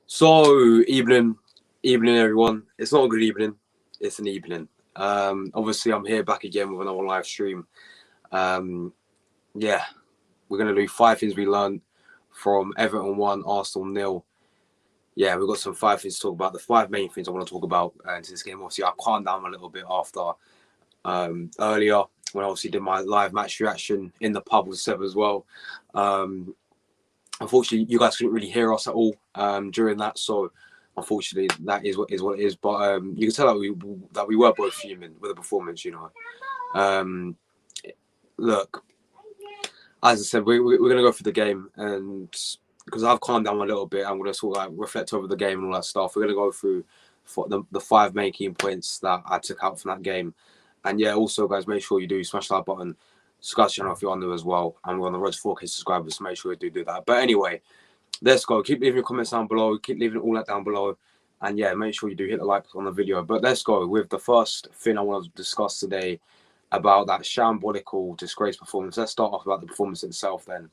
So, evening everyone. It's not a good evening, it's an evening. Obviously I'm here back again with another live stream. Yeah, we're going to do 5 things we learned from Everton 1, Arsenal 0. Yeah, we've got some 5 things to talk about. The 5 main things I want to talk about into this game. Obviously, I calmed down a little bit after earlier when I obviously did my live match reaction in the pub with Seb as well. Unfortunately, you guys couldn't really hear us at all during that, so unfortunately, that is what it is. But you can tell that we were both fuming with the performance. You know, look, as I said, we're going to go for the game, and because I've calmed down a little bit, I'm going to sort of like reflect over the game and all that stuff. We're going to go through the 5 main key points that I took out from that game, and yeah, also guys, make sure you do smash that button. Subscribe to the channel if you're on there as well. And we're on the road to 4K subscribers, so make sure you do that. But anyway, let's go. Keep leaving your comments down below. Keep leaving all that down below. And yeah, make sure you do hit the like on the video. But let's go with the first thing I want to discuss today about that shambolical disgrace performance. Let's start off about the performance itself then.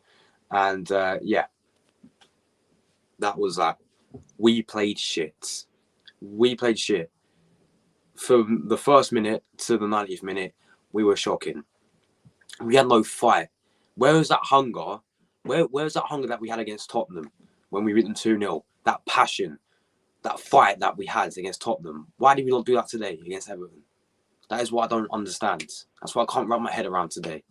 And yeah, that was that. We played shit. We played shit. From the first minute to the 90th minute, we were shocking. We had no fight. Where was that hunger? Where's that hunger that we had against Tottenham when we beat them 2-0? That passion, that fight that we had against Tottenham. Why did we not do that today against Everton? That is what I don't understand. That's what I can't wrap my head around today.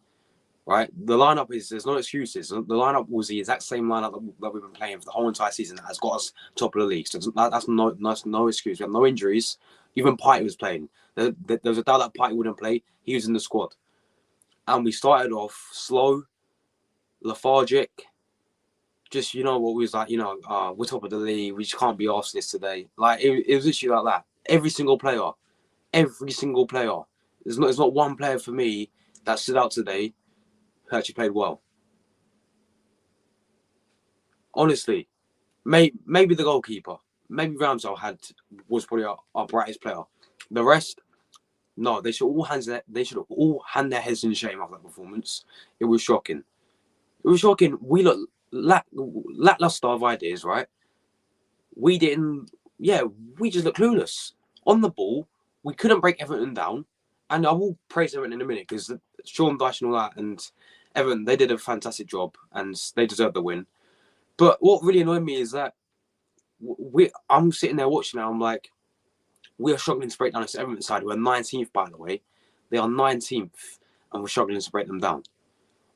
Right? The lineup there's no excuses. The lineup was the exact same lineup that we've been playing for the whole entire season that has got us top of the league. So that's no excuse. We have no injuries. Even Partey was playing. There was a doubt that Partey wouldn't play. He was in the squad. And we started off slow, lethargic. Just, you know, what we was like, you know, we're top of the league. We just can't be arsed this today. Like, it was literally like that. Every single player. There's not one player for me that stood out today who actually played well. Honestly, maybe the goalkeeper. Maybe Ramsdale was probably our brightest player. The rest, no, they should all hand their heads in shame after that performance. It was shocking. We looked lackluster of ideas, right? We just looked clueless. On the ball, we couldn't break Everton down. And I will praise Everton in a minute because Sean Dyche and all that and Everton, they did a fantastic job and they deserved the win. But what really annoyed me is that I'm sitting there watching now, I'm like, we are struggling to break down this Everton side. We're 19th, by the way. They are 19th, and we're struggling to break them down.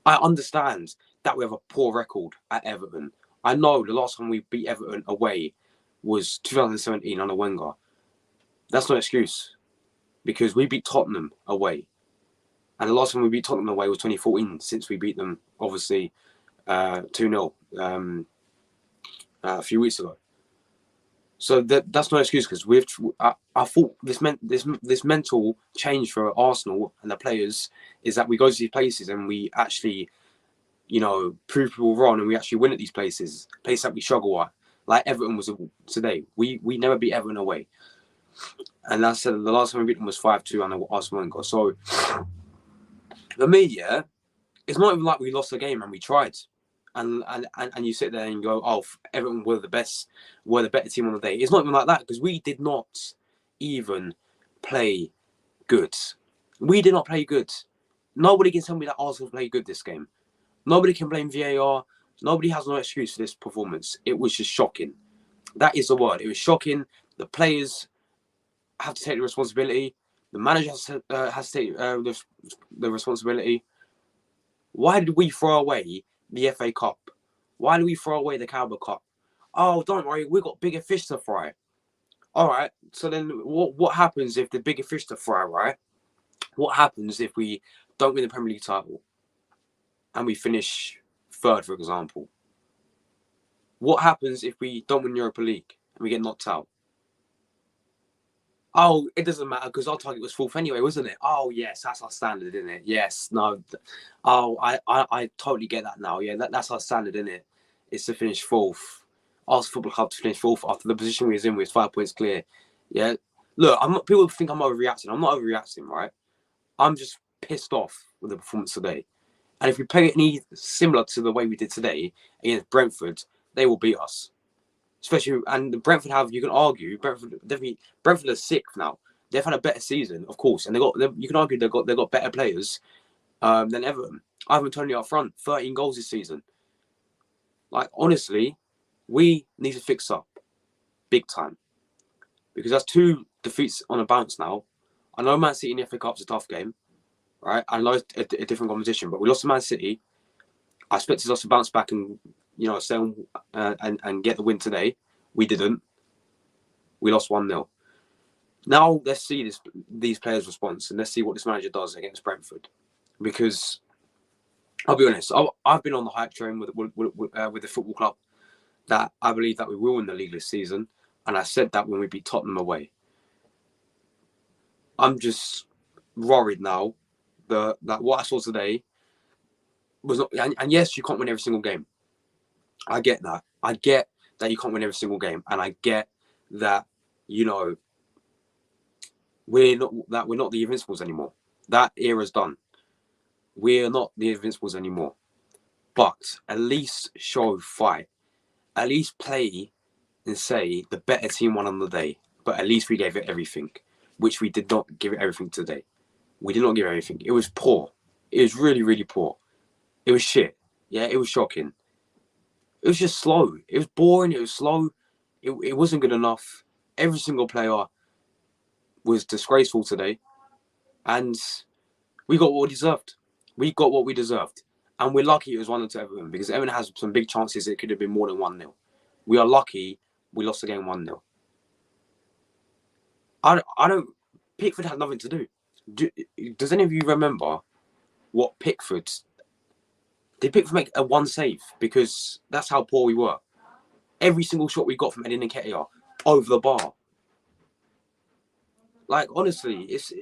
I understand that we have a poor record at Everton. I know the last time we beat Everton away was 2017 under Wenger. That's no excuse, because we beat Tottenham away. And the last time we beat Tottenham away was 2014, since we beat them, obviously, 2-0 a few weeks ago. So that's no excuse, because I thought this mental change for Arsenal and the players is that we go to these places and we actually, you know, prove people wrong and we actually win at these places that we struggle at. Like Everton was today. We never beat Everton away. And that's the last time we beat them was 5-2 under Arsenal. So for me, yeah, it's not even like we lost the game and we tried. And you sit there and go, oh, Everton were the better team on the day. It's not even like that, because we did not even play good. We did not play good. Nobody can tell me that Arsenal played good this game. Nobody can blame VAR. Nobody has no excuse for this performance. It was just shocking. That is the word. It was shocking. The players have to take the responsibility. The manager has to take the responsibility. Why did we throw away the FA Cup? Why did we throw away the Carabao Cup? Oh, don't worry, we got bigger fish to fry. All right, so then what happens if the bigger fish to fry, right? What happens if we don't win the Premier League title and we finish third, for example? What happens if we don't win Europa League and we get knocked out? Oh, it doesn't matter because our target was fourth anyway, wasn't it? Oh, yes, that's our standard, isn't it? Yes, no. Oh, I totally get that now. Yeah, that's our standard, isn't it? It's to finish fourth. Ask Football Club to finish fourth after the position we was in with 5 points clear. Yeah. Look, I'm not. People think I'm overreacting. I'm not overreacting, right? I'm just pissed off with the performance today. And if we play any similar to the way we did today against Brentford, they will beat us. Especially, and Brentford you can argue, Brentford are sixth now. They've had a better season, of course, and you can argue they've got better players than Everton. Ivan Toney up front, 13 goals this season. Like, honestly, we need to fix up big time because that's 2 defeats on a bounce now. I know Man City in the FA Cup's a tough game, right? I know it's a different competition, but we lost to Man City. I expected us to bounce back and stay on, and get the win today. We didn't. We lost 1-0. Now let's see these players' response and let's see what this manager does against Brentford. Because I'll be honest, I've been on the hype train with the football club that I believe that we will win the league this season, and I said that when we beat Tottenham away. I'm just worried now that what I saw today was not. And yes, you can't win every single game. I get that. I get that you can't win every single game, and I get that we're not the Invincibles anymore. That era's done. We're not the Invincibles anymore. But at least show fight. At least play and say the better team won on the day. But at least we gave it everything, which we did not give it everything today. We did not give everything. It was poor. It was really, really poor. It was shit. Yeah, it was shocking. It was just slow. It was boring. It was slow. It wasn't good enough. Every single player was disgraceful today. And we got what we deserved. We got what we deserved. And we're lucky it was 1-2 Everton because Everton has some big chances it could have been more than 1-0. We are lucky we lost the game 1-0. I don't. Pickford had nothing to do. Does any of you remember what Pickford? Did Pickford make a one save? Because that's how poor we were. Every single shot we got from Eddie Nketiah over the bar. Like, honestly, it's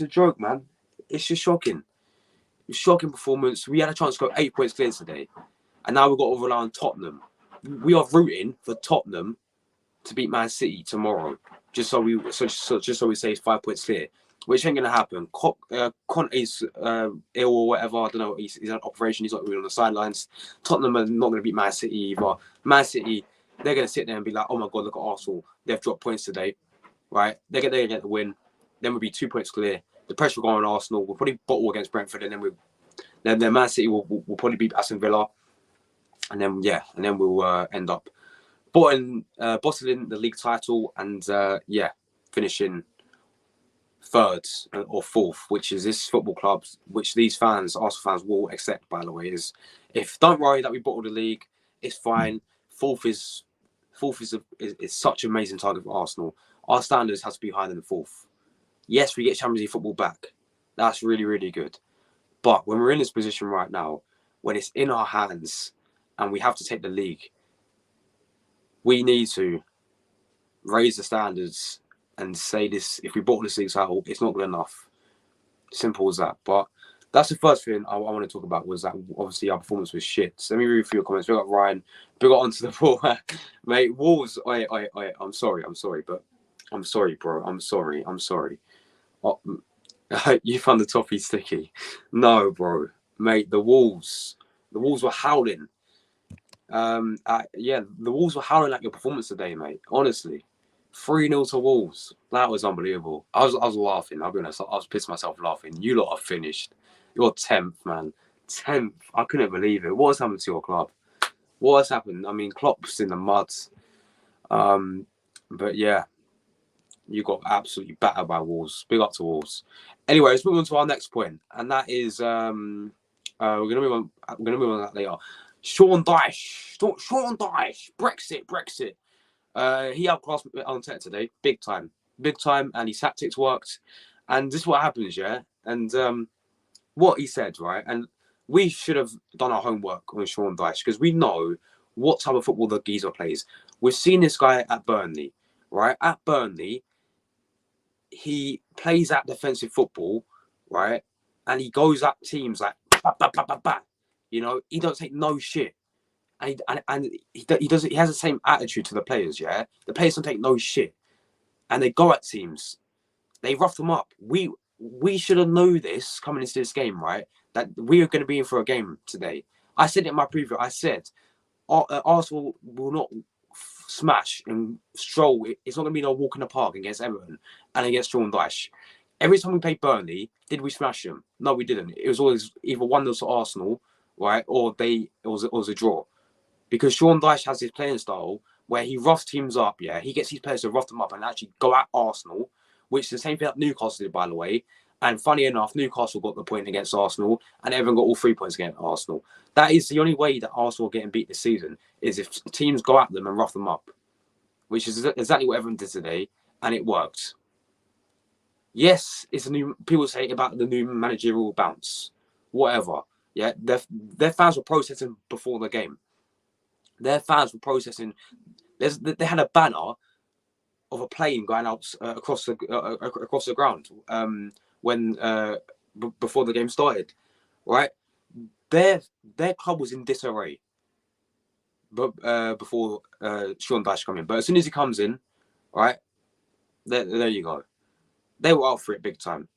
a joke, man. It's just shocking. Shocking performance. We had a chance to go 8 points clear today, and now we've got to rely on Tottenham. We are rooting for Tottenham to beat Man City tomorrow, just so we say it's 5 points clear, which ain't gonna happen. Conte's ill or whatever. I don't know. He's on operation. He's not really on the sidelines. Tottenham are not gonna beat Man City either. Man City, they're gonna sit there and be like, oh my god, look at Arsenal. They've dropped points today, right? They're gonna get the win. Then we'll be 2 points clear. The pressure will go on Arsenal. We'll probably bottle against Brentford, and then Man City will probably beat Aston Villa, and then we'll end up bottling the league title and finishing third or fourth, which is this football club, which these fans, Arsenal fans, will accept. By the way, is don't worry that we bottled the league, it's fine. Fourth is such an amazing target for Arsenal. Our standards has to be higher than fourth. Yes, we get Champions League football back. That's really, really good. But when we're in this position right now, when it's in our hands and we have to take the league, we need to raise the standards and say this: if we bought this league title, it's not good enough. Simple as that. But that's the first thing I want to talk about, was that obviously our performance was shit. So let me read a few comments. We got Ryan. We got onto the ball. Mate, Wolves. I'm sorry, but I'm sorry, bro. I'm sorry. Oh, you found the toffee sticky. No, bro. Mate, the Wolves were howling. The Wolves were howling at your performance today, mate. Honestly, 3-0 to Wolves. That was unbelievable. I was laughing. I'll be honest. I was pissing myself laughing. You lot are finished. You're 10th, man. 10th. I couldn't believe it. What has happened to your club? What has happened? I mean, Klopp's in the mud. But yeah, you got absolutely battered by Wolves. Big up to Wolves. Anyway, let's move on to our next point, and that is we're gonna move on. We're gonna move on to that later. Sean Dyche. Sean Dyche. Brexit. He outclassed Arteta today, big time, and his tactics worked. And this is what happens, yeah. And what he said, right? And we should have done our homework on Sean Dyche because we know what type of football the geezer plays. We've seen this guy at Burnley, right? At Burnley, he plays that defensive football, right? And he goes at teams like, bah, bah, bah, bah, bah. You know, he don't take no shit. He doesn't. He has the same attitude to the players. Yeah, the players don't take no shit, and they go at teams. They rough them up. We should have known this coming into this game, right? That we are going to be in for a game today. I said it in my preview. I said Arsenal will not smash and stroll. It's not going to be no walk in the park against Everton and against Sean Dyche. Every time we played Burnley, did we smash them? No, we didn't. It was always either 1-0 to Arsenal, right, or it was a draw. Because Sean Dyche has his playing style where he roughs teams up, yeah. He gets his players to rough them up and actually go at Arsenal, which is the same thing that Newcastle did, by the way. And funny enough, Newcastle got the point against Arsenal and Everton got all 3 points against Arsenal. That is the only way that Arsenal are getting beat this season, is if teams go at them and rough them up, which is exactly what Everton did today, and it worked. Yes, it's a new. People say about the new managerial bounce, whatever. Yeah, their fans were protesting before the game. Their fans were protesting. They had a banner of a plane going out across the ground when before the game started, right? Their club was in disarray, but before Sean Dyche come in. But as soon as he comes in, right, there you go. They were up for it big time.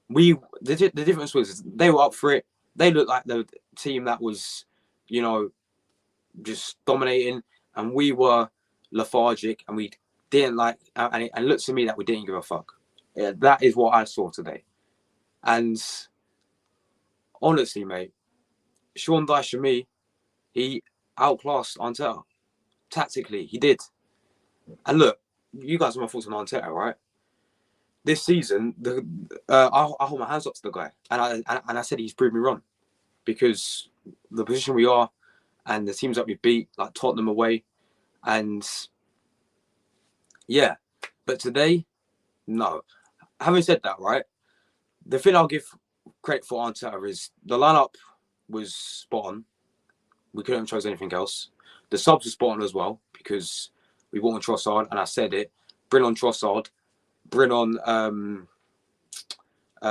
The difference was they were up for it. They looked like the team that was, you know, just dominating, and we were lethargic, and we didn't like. And it looked to me that we didn't give a fuck. Yeah, that is what I saw today. And honestly, mate, Sean Dyche for me, he outclassed Arteta tactically. He did. And look, you guys are my thoughts on Arteta, right? This season, I hold my hands up to the guy, and I said he's proved me wrong because the position we are and the teams that we beat, like Tottenham away, and yeah, but today, no. Having said that, right, the thing I'll give credit for Arteta is the lineup was spot on. We couldn't have chosen anything else. The subs were spot on as well because we brought on Trossard, and I said it. Bring on Trossard. Bring on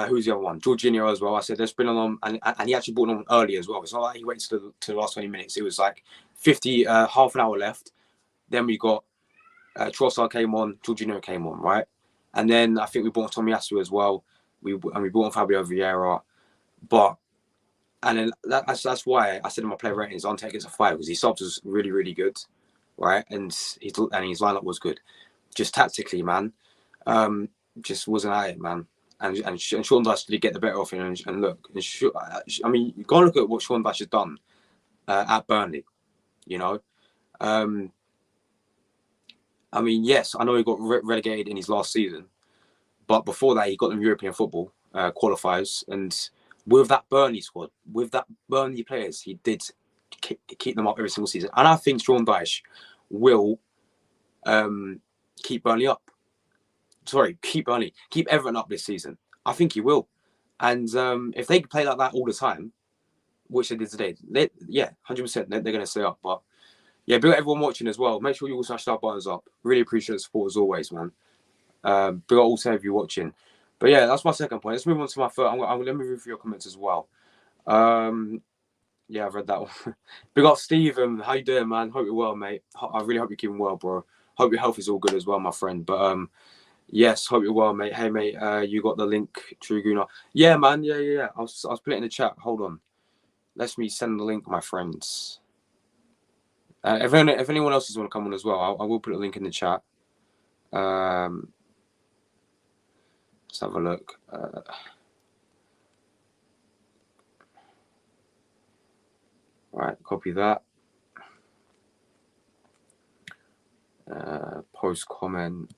who's the other one? Jorginho as well. I said let's bring on, and he actually brought on early as well. It's not like he waited to the last 20 minutes. It was like 50, half an hour left. Then we got Trossard came on, Jorginho came on, right? And then I think we brought Tomiyasu as well. We brought on Fabio Vieira, and then that's why I said in my player ratings, Arteta gets a 5 because his subs was really, really good, right? And his lineup was good. Just tactically, man, just wasn't at it, man. And Sean Dyche did get the better of him. And look, I mean, you got to look at what Sean Dyche has done at Burnley. You know, I mean, yes, I know he got relegated in his last season, but before that, he got them European football qualifiers. And with that Burnley squad, with that Burnley players, he did keep them up every single season. And I think Sean Dyche will keep Burnley up. Sorry, keep Everton up this season. I think he will. And if they play like that all the time, which they did today, 100%, they're going to stay up. But yeah, big up everyone watching as well. Make sure you all smash that buttons up. Really appreciate the support as always, man. Big up all 10 of you watching. But yeah, that's my second point. Let's move on to my third. I'm going to move through your comments as well. Yeah, I've read that one. Big up Stephen. How you doing, man? Hope you're well, mate. I really hope you're keeping well, bro. Hope your health is all good as well, my friend. But yes, hope you're well, mate. Hey, mate, you got the link, True Guna. Yeah, man. Yeah. I was put it in the chat. Hold on. Let me send the link, my friends. If anyone else want to come on as well, I will put a link in the chat. Let's have a look. Right, copy that. Post comment.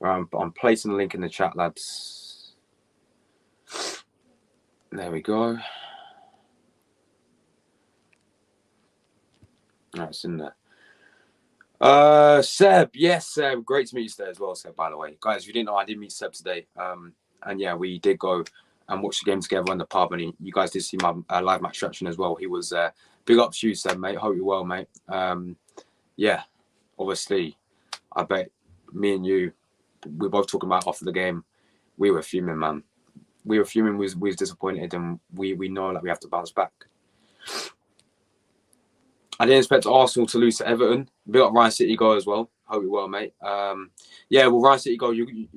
I'm placing the link in the chat, lads. There we go. It's in there. Seb, yes, Seb. Great to meet you today as well, Seb, by the way. Guys, if you didn't know, I did meet Seb today. And yeah, we did go and watch the game together in the pub, and you guys did see my live match reaction as well. He was big up to you, Seb, mate. Hope you're well, mate. Yeah, obviously, I bet me and you, we're both talking about after the game. We were fuming, man. We were fuming. We was disappointed, and we know that we have to bounce back. I didn't expect Arsenal to lose to Everton. Big up Ryan City go as well. Hope you're well, mate. Yeah, well, Ryan City go.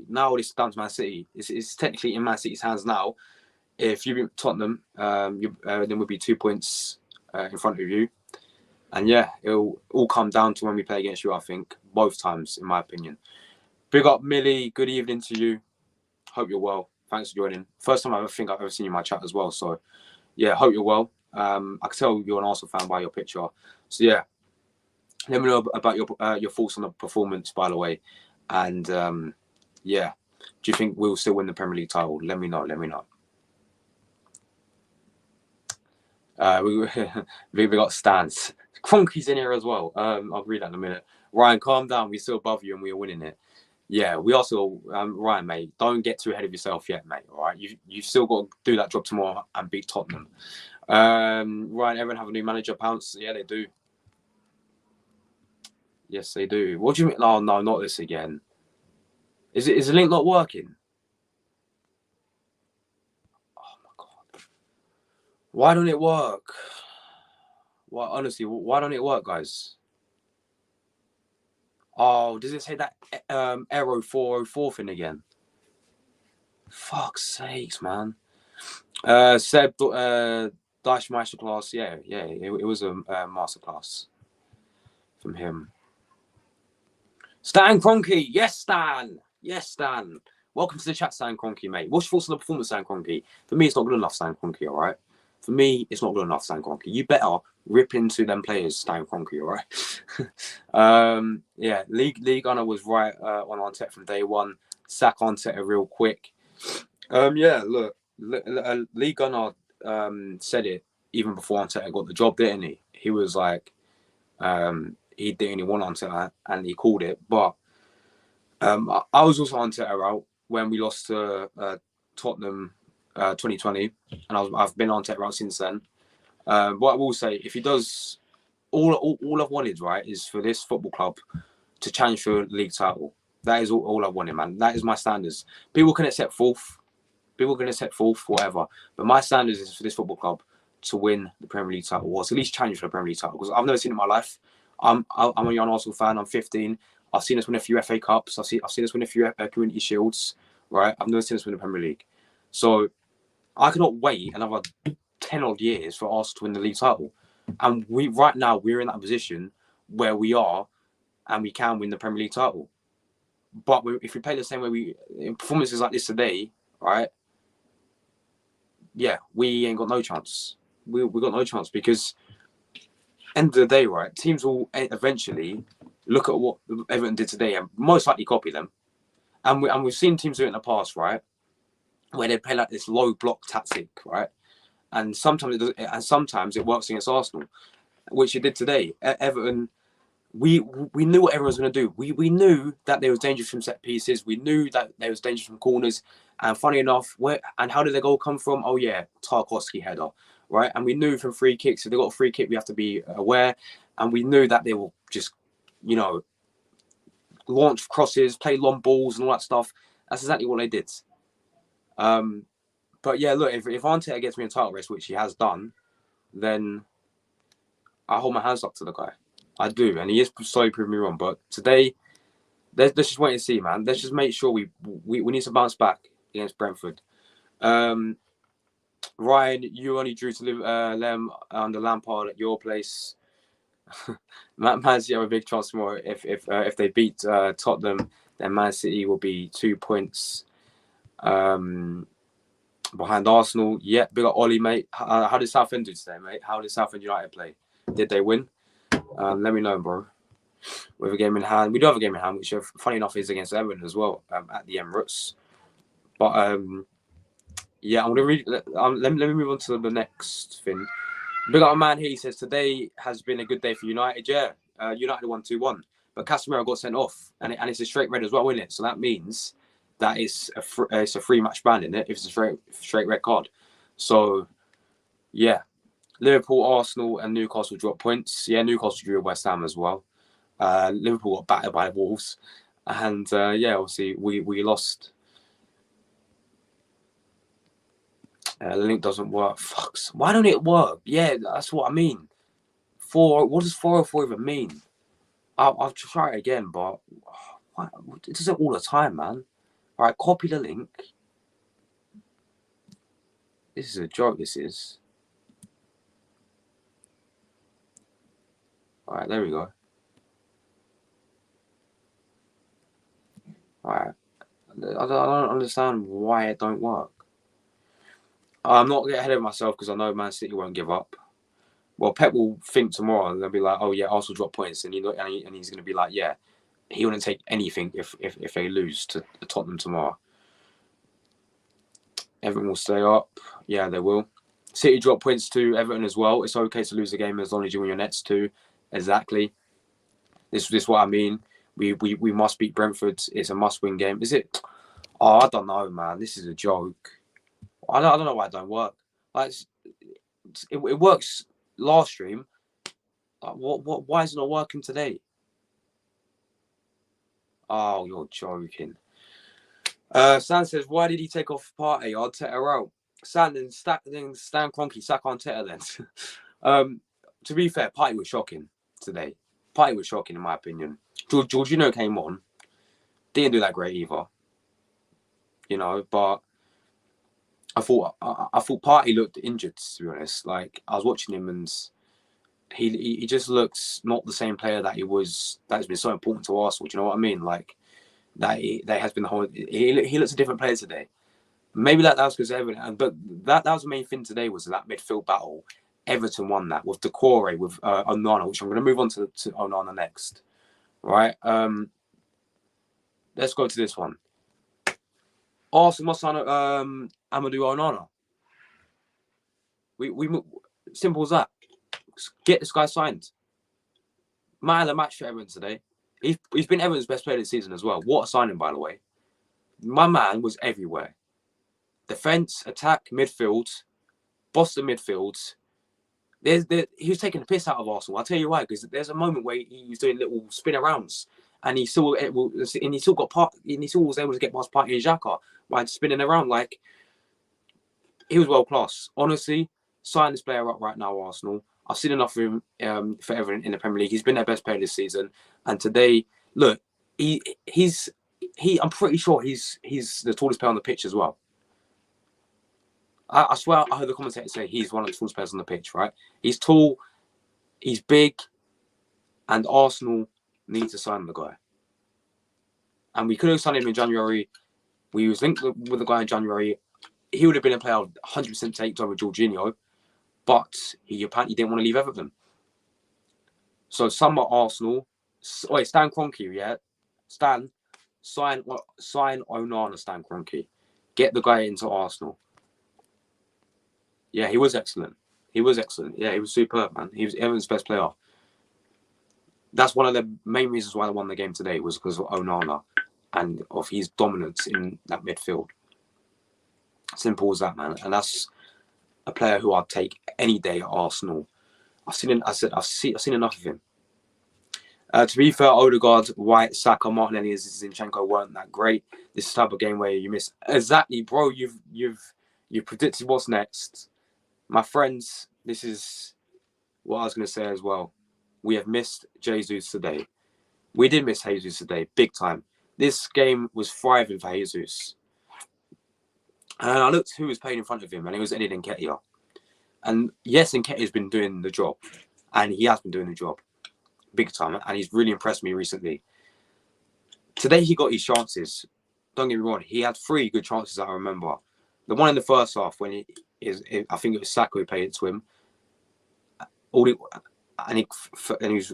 Now it's down to Man City. It's technically in Man City's hands now. If you beat Tottenham, then we'll be 2 points in front of you. And yeah, it'll all come down to when we play against you, I think. Both times, in my opinion. Big up, Millie. Good evening to you. Hope you're well. Thanks for joining. First time I think I've ever seen you in my chat as well. So, yeah, hope you're well. I can tell you're an Arsenal fan by your picture. So, yeah. Let me know about your thoughts on the performance, by the way. And, yeah. Do you think we'll still win the Premier League title? Let me know. We got Stans. Cronky's in here as well. I'll read that in a minute. Ryan, calm down. We're still above you and we're winning it. Yeah, we also, Ryan, mate, don't get too ahead of yourself yet, mate. All right, you've still got to do that job tomorrow and beat Tottenham. Ryan, everyone have a new manager, Pounce? Yeah, they do. Yes, they do. What do you mean? Oh, no, not this again. Is the link not working? Oh my god! Why don't it work? Why, honestly, why don't it work, guys? Oh, does it say that Aero 404 thing again? Fuck's sakes, man. Seb, Dash Masterclass. Yeah, it was a masterclass from him. Stan Kroenke. Yes, Stan. Welcome to the chat, Stan Kroenke, mate. What's your thoughts on the performance, Stan Kroenke? For me, it's not good enough, Stan Kroenke, all right? For me, it's not good enough, Stan Kroenke. You better rip into them players, Stan Kroenke, all right? Yeah, League Gunner was right on Arteta from day one. Sack Arteta real quick. Yeah, look, League Gunner said it even before Arteta got the job, didn't he? He was like, he didn't want Arteta, and he called it. But I was also Arteta out when we lost to Tottenham 2020, and I've been Arteta out since then. What I will say, if he does, all I've wanted, right, is for this football club to challenge for the league title. That is all I wanted, man. That is my standards. People can accept fourth. People can accept fourth, whatever. But my standards is for this football club to win the Premier League title, or to at least challenge for the Premier League title. Because I've never seen it in my life. I'm a young Arsenal fan. I'm 15. I've seen us win a few FA Cups. I've seen us win a few Community Shields. Right? I've never seen us win the Premier League. So I cannot wait another 10 odd years for Arsenal to win the league title. And right now we're in that position where we are, and we can win the Premier League title. But if we play the same way in performances like this today, right? Yeah, we ain't got no chance. We got no chance because end of the day, right? Teams will eventually look at what Everton did today and most likely copy them. And we've seen teams do it in the past, right? Where they play like this low block tactic, right? And sometimes it works against Arsenal, which it did today. Everton. We knew what everyone was going to do. We knew that there was danger from set pieces. We knew that there was danger from corners. And funny enough, how did the goal come from? Oh, yeah, Tarkowski header, right? And we knew from free kicks, if they got a free kick, we have to be aware. And we knew that they will just, launch crosses, play long balls and all that stuff. That's exactly what they did. But yeah, look, if Arteta gets me a title race, which he has done, then I hold my hands up to the guy. I do, and he is slowly proving me wrong. But today, let's just wait and see, man. Let's just make sure we need to bounce back against Brentford. Ryan, you only drew to Lem under Lampard at your place. Man City have a big chance tomorrow. If they beat Tottenham, then Man City will be 2 points behind Arsenal. Yeah, big up Ollie, mate. How did Southend do today, mate? How did Southend United play? Did they win? Let me know, bro. with a game in hand. We do have a game in hand, which, funny enough, is against Everton as well at the Emirates. But yeah, I'm gonna read. Let me move on to the next thing. Big up a man here. He says today has been a good day for United. Yeah, United won 2-1, but Casemiro got sent off, and it's a straight red as well, isn't it? So that means that it's a free match ban, isn't it? If it's a straight red card. So yeah, Liverpool, Arsenal, and Newcastle dropped points. Yeah, Newcastle drew with West Ham as well. Liverpool got battered by the Wolves, and yeah, obviously we lost. The link doesn't work. Fucks. Why don't it work? Yeah, that's what I mean. What does 404 even mean? I'll try it again, but it does it all the time, man. All right, copy the link. This is a joke. This is. All right, there we go. All right, I don't understand why it don't work. I'm not getting ahead of myself because I know Man City won't give up. Well, Pep will think tomorrow and they'll be like, "Oh yeah, Arsenal drop points," and he's going to be like, "Yeah, he wouldn't take anything if they lose to Tottenham tomorrow." Everton will stay up. Yeah, they will. City drop points to Everton as well. It's okay to lose a game as long as you win your nets too. Exactly. This is what I mean. We must beat Brentford. It's a must-win game. Is it? Oh, I don't know, man. This is a joke. I don't know why it don't work. Like it works last stream. Like, what? Why is it not working today? Oh, you're joking. Stan says, why did he take off Partey? Arteta out. Stan and Stan Kroenke, sack Arteta then. To be fair, Partey was shocking today. Partey was shocking in my opinion. Jorginho came on. Didn't do that great either. You know, but I thought Partey looked injured, to be honest. Like, I was watching him and he just looks not the same player that he was, that's been so important to Arsenal. Do you know what I mean? Like, that has been the whole, he looks a different player today. Maybe that was because Everton, but that was the main thing today, was that midfield battle. Everton won that with Decore, with Onana, which I'm going to move on to Onana next. Right? Let's go to this one. Arsenal must sign Amadou Onana. We simple as that. Get this guy signed. Man of the match for Everton today. He's been Everton's best player this season as well. What a signing, by the way. My man was everywhere. Defense, attack, midfield, Boston midfield. He was taking the piss out of Arsenal. I'll tell you why. Because there's a moment where he was doing little spin arounds, and he still was able to get past Partey and Xhaka by spinning around. Like, he was world class. Honestly, sign this player up right now, Arsenal. I've seen enough of him for Everton in the Premier League. He's been their best player this season, and today, look, I'm pretty sure he's the tallest player on the pitch as well. I swear I heard the commentator say he's one of the tallest players on the pitch, right? He's tall, he's big, and Arsenal need to sign the guy. And we could have signed him in January. We was linked with the guy in January. He would have been a player 100% take over Jorginho, but he apparently didn't want to leave Everton. So some are Arsenal. Wait, Stan Kroenke, yeah? Stan, sign Onana, Stan Kroenke. Get the guy into Arsenal. Yeah, he was excellent. Yeah, he was superb, man. He was Everton's best player. That's one of the main reasons why they won the game today, was because of Onana and of his dominance in that midfield. Simple as that, man. And that's a player who I'd take any day at Arsenal. I've seen enough of him. To be fair, Odegaard, White, Saka, Martinelli, and Zinchenko weren't that great. This is the type of game where you miss. Exactly, bro. You've predicted what's next. My friends, this is what I was going to say as well. We have missed Jesus today. We did miss Jesus today, big time. This game was thriving for Jesus. And I looked who was playing in front of him, and it was Eddie Nketiah. And yes, Nketiah's been doing the job. And he has been doing the job. Big time. And he's really impressed me recently. Today he got his chances. Don't get me wrong. He had 3 good chances that I remember. The one in the first half, when I think it was Saka who played it to him.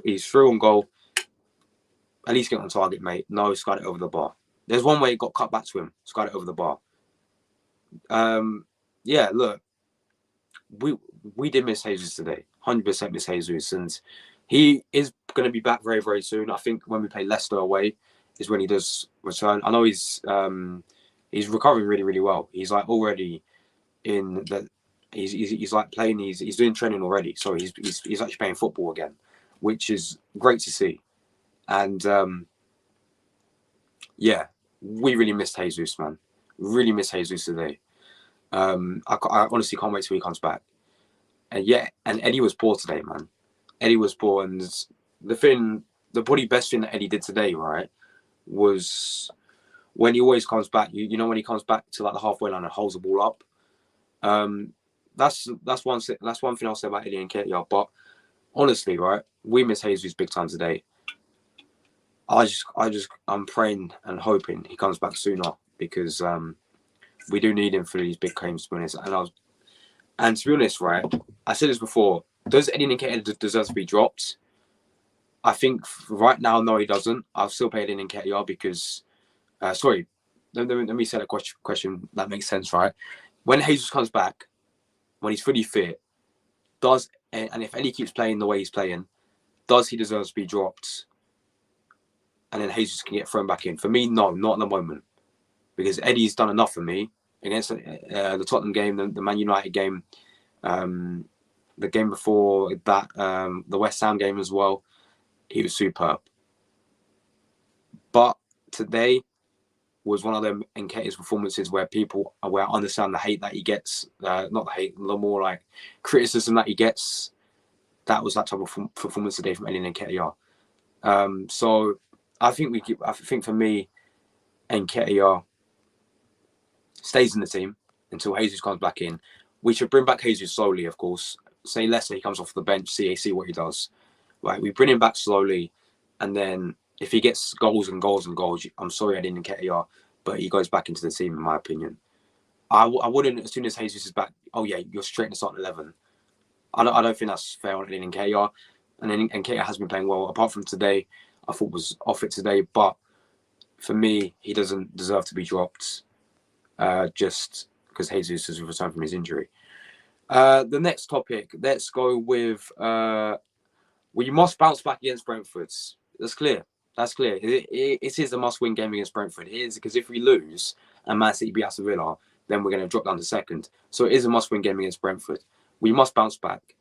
He's through on goal. At least get on target, mate. No, skied it over the bar. There's one way it got cut back to him. Skied it over the bar. Yeah, look, we did miss Jesus today. 100% miss Jesus, and he is going to be back very, very soon. I think when we play Leicester away is when he does return. I know he's recovering really, really well. He's like already in the he's like playing. He's doing training already, so he's actually playing football again, which is great to see. And yeah, we really missed Jesus, man. Really miss Jesus today. I honestly can't wait till he comes back. And yeah, and Eddie was poor today, man. Eddie was poor, and the probably best thing that Eddie did today, right, was when he always comes back. You know when he comes back to like the halfway line and holds the ball up. That's one thing I'll say about Eddie and Ketia. But honestly, right, we miss Jesus big time today. I'm praying and hoping he comes back sooner because we do need him for these big games, to be honest. And to be honest, right, I said this before. Does Eddie Nketiah deserve to be dropped? I think right now, no, he doesn't. I'll still pay Eddie Nketiah because, sorry, let me set a question that makes sense, right? When Jesus comes back, when he's fully fit, and if Eddie keeps playing the way he's playing, does he deserve to be dropped? And then Jesus can get thrown back in. For me, no, not at the moment. Because Eddie's done enough for me against the Tottenham game, the Man United game, the game before that, the West Ham game as well. He was superb. But today was one of them Nketiah's performances where I understand the hate that he gets, not the hate, the more like criticism that he gets. That was that type of performance today from Eddie Nketiah. So I think for me, Nketiah stays in the team until Jesus comes back in. We should bring back Jesus slowly, of course. Say Leicester, he comes off the bench, see what he does. Right, we bring him back slowly, and then if he gets goals and goals and goals, I'm sorry I didn't get Nketiah, but he goes back into the team, in my opinion. I wouldn't, as soon as Jesus is back, oh yeah, you're straight in the starting 11. I don't think that's fair on Nketiah. And then Nketiah has been playing well, apart from today. I thought was off it today, but for me, he doesn't deserve to be dropped just because Jesus has returned from his injury. The next topic, let's go with we must bounce back against Brentford. That's clear. That's clear. It is a must-win game against Brentford. It is because if we lose and Man City beat Aston Villa, then we're going to drop down to second. So it is a must-win game against Brentford. We must bounce back.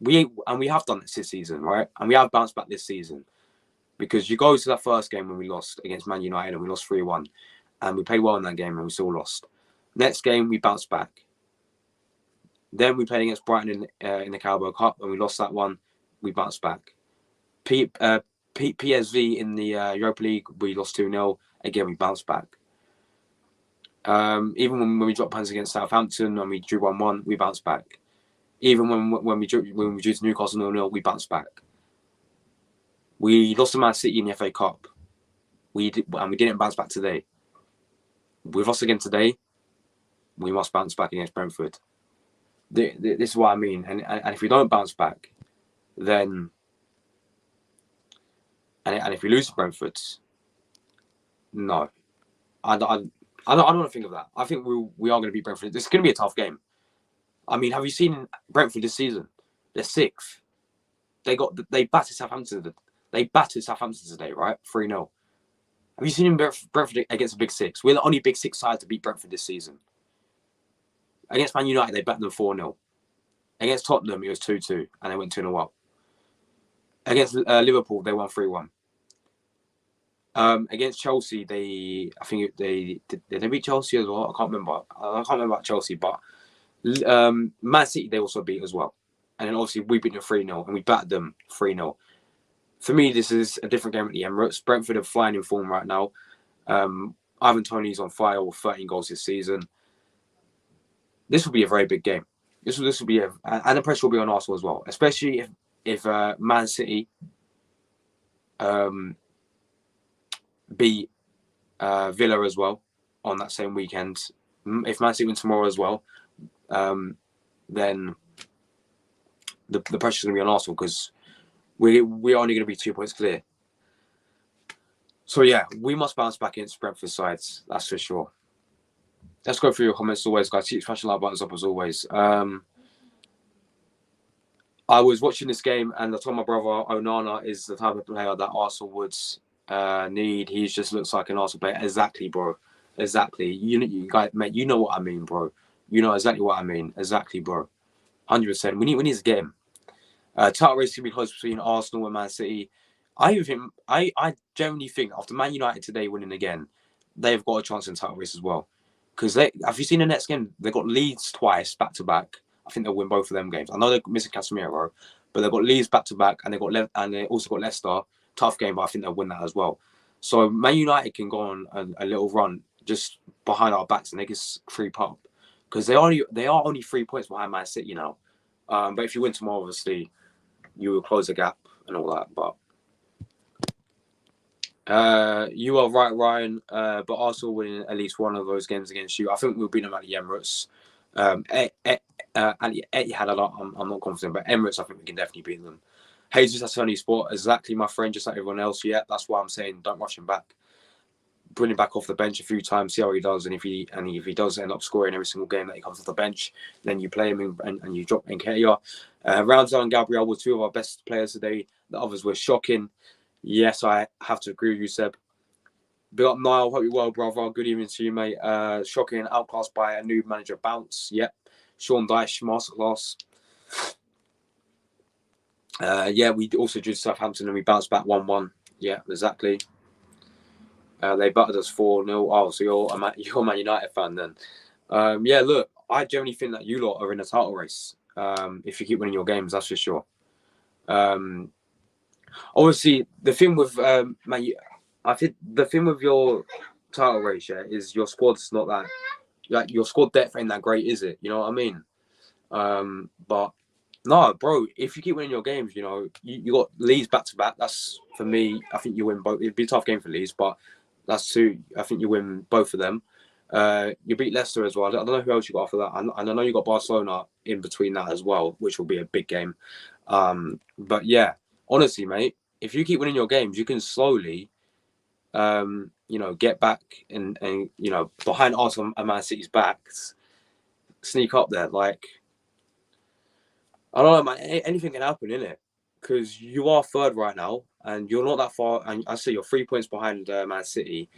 We have done this season, right? And we have bounced back this season because you go to that first game when we lost against Man United and we lost 3-1, and we played well in that game and we still lost. Next game we bounced back. Then we played against Brighton in the Carabao Cup and we lost that one. We bounced back. PSV in the Europa League, we lost 2-0. Again, we bounced back. Even when we dropped points against Southampton and we drew 1-1, we bounced back. Even when we drew to Newcastle 0-0, we bounced back. We lost to Man City in the FA Cup. We didn't bounce back today. We've lost again today. We must bounce back against Brentford. This is what I mean. And if we don't bounce back, then and if we lose to Brentford, no, I don't want to think of that. I think we are going to beat Brentford. It's going to be a tough game. I mean, have you seen Brentford this season? They're sixth. They battered Southampton. They battered Southampton today, right? 3-0. Have you seen Brentford against a big six? We're the only big six side to beat Brentford this season. Against Man United, they battered them 4-0. Against Tottenham, it was 2-2, and they went 2-0 up. Against Liverpool, they won 3-1. Against Chelsea, did they beat Chelsea as well? I can't remember. I can't remember about Chelsea, but Man City they also beat as well. And then obviously we beat them 3-0 and we battered them 3-0. For me, this is a different game at the Emirates. Brentford are flying in form right now. Ivan Toney's on fire with 13 goals this season. This will be a very big game. This will be and the pressure will be on Arsenal as well, especially if Man City beat Villa as well on that same weekend. If Man City win tomorrow as well, then the pressure is going to be on Arsenal because we're only going to be 2 points clear. So yeah, we must bounce back against Brentford sides. That's for sure. Let's go through your comments as always, guys. Keep smashing like buttons up as always. I was watching this game and I told my brother Onana is the type of player that Arsenal would need. He just looks like an Arsenal player. Exactly, bro. Exactly. You guys, mate. You know what I mean, bro. You know exactly what I mean. Exactly, bro. 100%. We need to get him. Title race can be close between Arsenal and Man City. I generally think after Man United today winning again, they've got a chance in the title race as well. Because have you seen the next game? They got Leeds twice back to back. I think they'll win both of them games. I know they're missing Casemiro, but they've got Leeds back to back, and they also got Leicester. Tough game, but I think they'll win that as well. So Man United can go on a little run just behind our backs and they can creep up because they are only 3 points behind Man City now. But if you win tomorrow, obviously you will close the gap and all that. But you are right, Ryan. But Arsenal winning at least one of those games against you. I think we'll beat them at the Emirates. At Etihad, I'm not confident, but Emirates, I think we can definitely beat them. Jesus, that's only sport. Exactly, my friend, just like everyone else. Yeah, that's why I'm saying don't rush him back. Bring him back off the bench a few times, see how he does, and if he does end up scoring every single game that he comes off the bench, then you play him and you drop Nketiah. Ramsdale and Gabriel were two of our best players today. The others were shocking. Yes, I have to agree with you, Seb. Big up, Niall. Hope you're well, brother. Good evening to you, mate. Shocking, outclassed by a new manager, Bounce. Yep. Sean Dyche, masterclass. Yeah, we also drew Southampton and we bounced back 1-1. Yeah, exactly. They battered us 4-0. Oh, so you're a Man United fan then. Yeah, look, I generally think that you lot are in a title race. If you keep winning your games, that's for sure. Obviously, the thing with I think the thing with your title race, yeah, is your squad's not that, like, your squad depth ain't that great, is it? You know what I mean? But no, bro, if you keep winning your games, you know, you got Leeds back to back. That's, for me, I think you win both. It'd be a tough game for Leeds, but that's two. I think you win both of them. You beat Leicester as well. I don't know who else you got after that. And I know you got Barcelona in between that as well, which will be a big game. But yeah, honestly, mate, if you keep winning your games, you can slowly, get back and behind Arsenal and Man City's backs, sneak up there. Like, I don't know, man. Anything can happen, innit? Because you are third right now, and you're not that far. And I say you're 3 points behind Man City.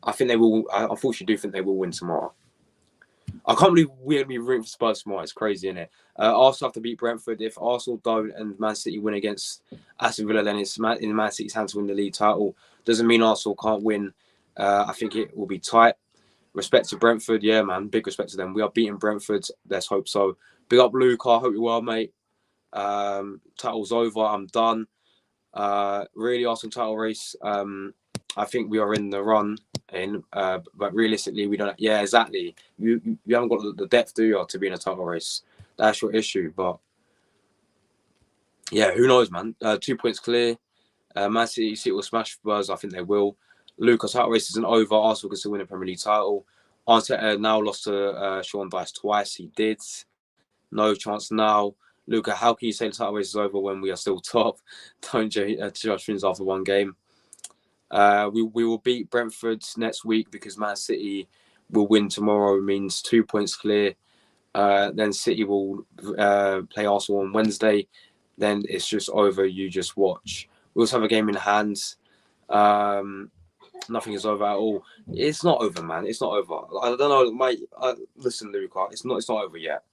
I think they will. I unfortunately do think they will win tomorrow. I can't believe we're gonna be rooting for Spurs tomorrow. It's crazy, isn't it? Arsenal have to beat Brentford. If Arsenal don't and Man City win against Aston Villa, then it's in Man City's hands to win the league title. Doesn't mean Arsenal can't win. I think it will be tight. Respect to Brentford, yeah, man. Big respect to them. We are beating Brentford. Let's hope so. Big up, Luke. I hope you're well, mate. Title's over. I'm done. Really awesome title race. I think we are in the run in, but realistically, we don't. Yeah, exactly. You haven't got the depth, do you, to be in a title race? That's your issue. But yeah, who knows, man? 2 points clear. Man City will smash Spurs. I think they will. Lucas, title race isn't over. Arsenal can still win a Premier League title. Arteta now lost to Sean Dyche twice. He did. No chance now. Luca, how can you say the title race is over when we are still top? Don't judge things after one game. We will beat Brentford next week because Man City will win tomorrow, means 2 points clear. Then City will play Arsenal on Wednesday. Then it's just over. You just watch. We also have a game in hand. Nothing is over at all. It's not over, man. It's not over. I don't know. Listen, Luca, it's not over yet.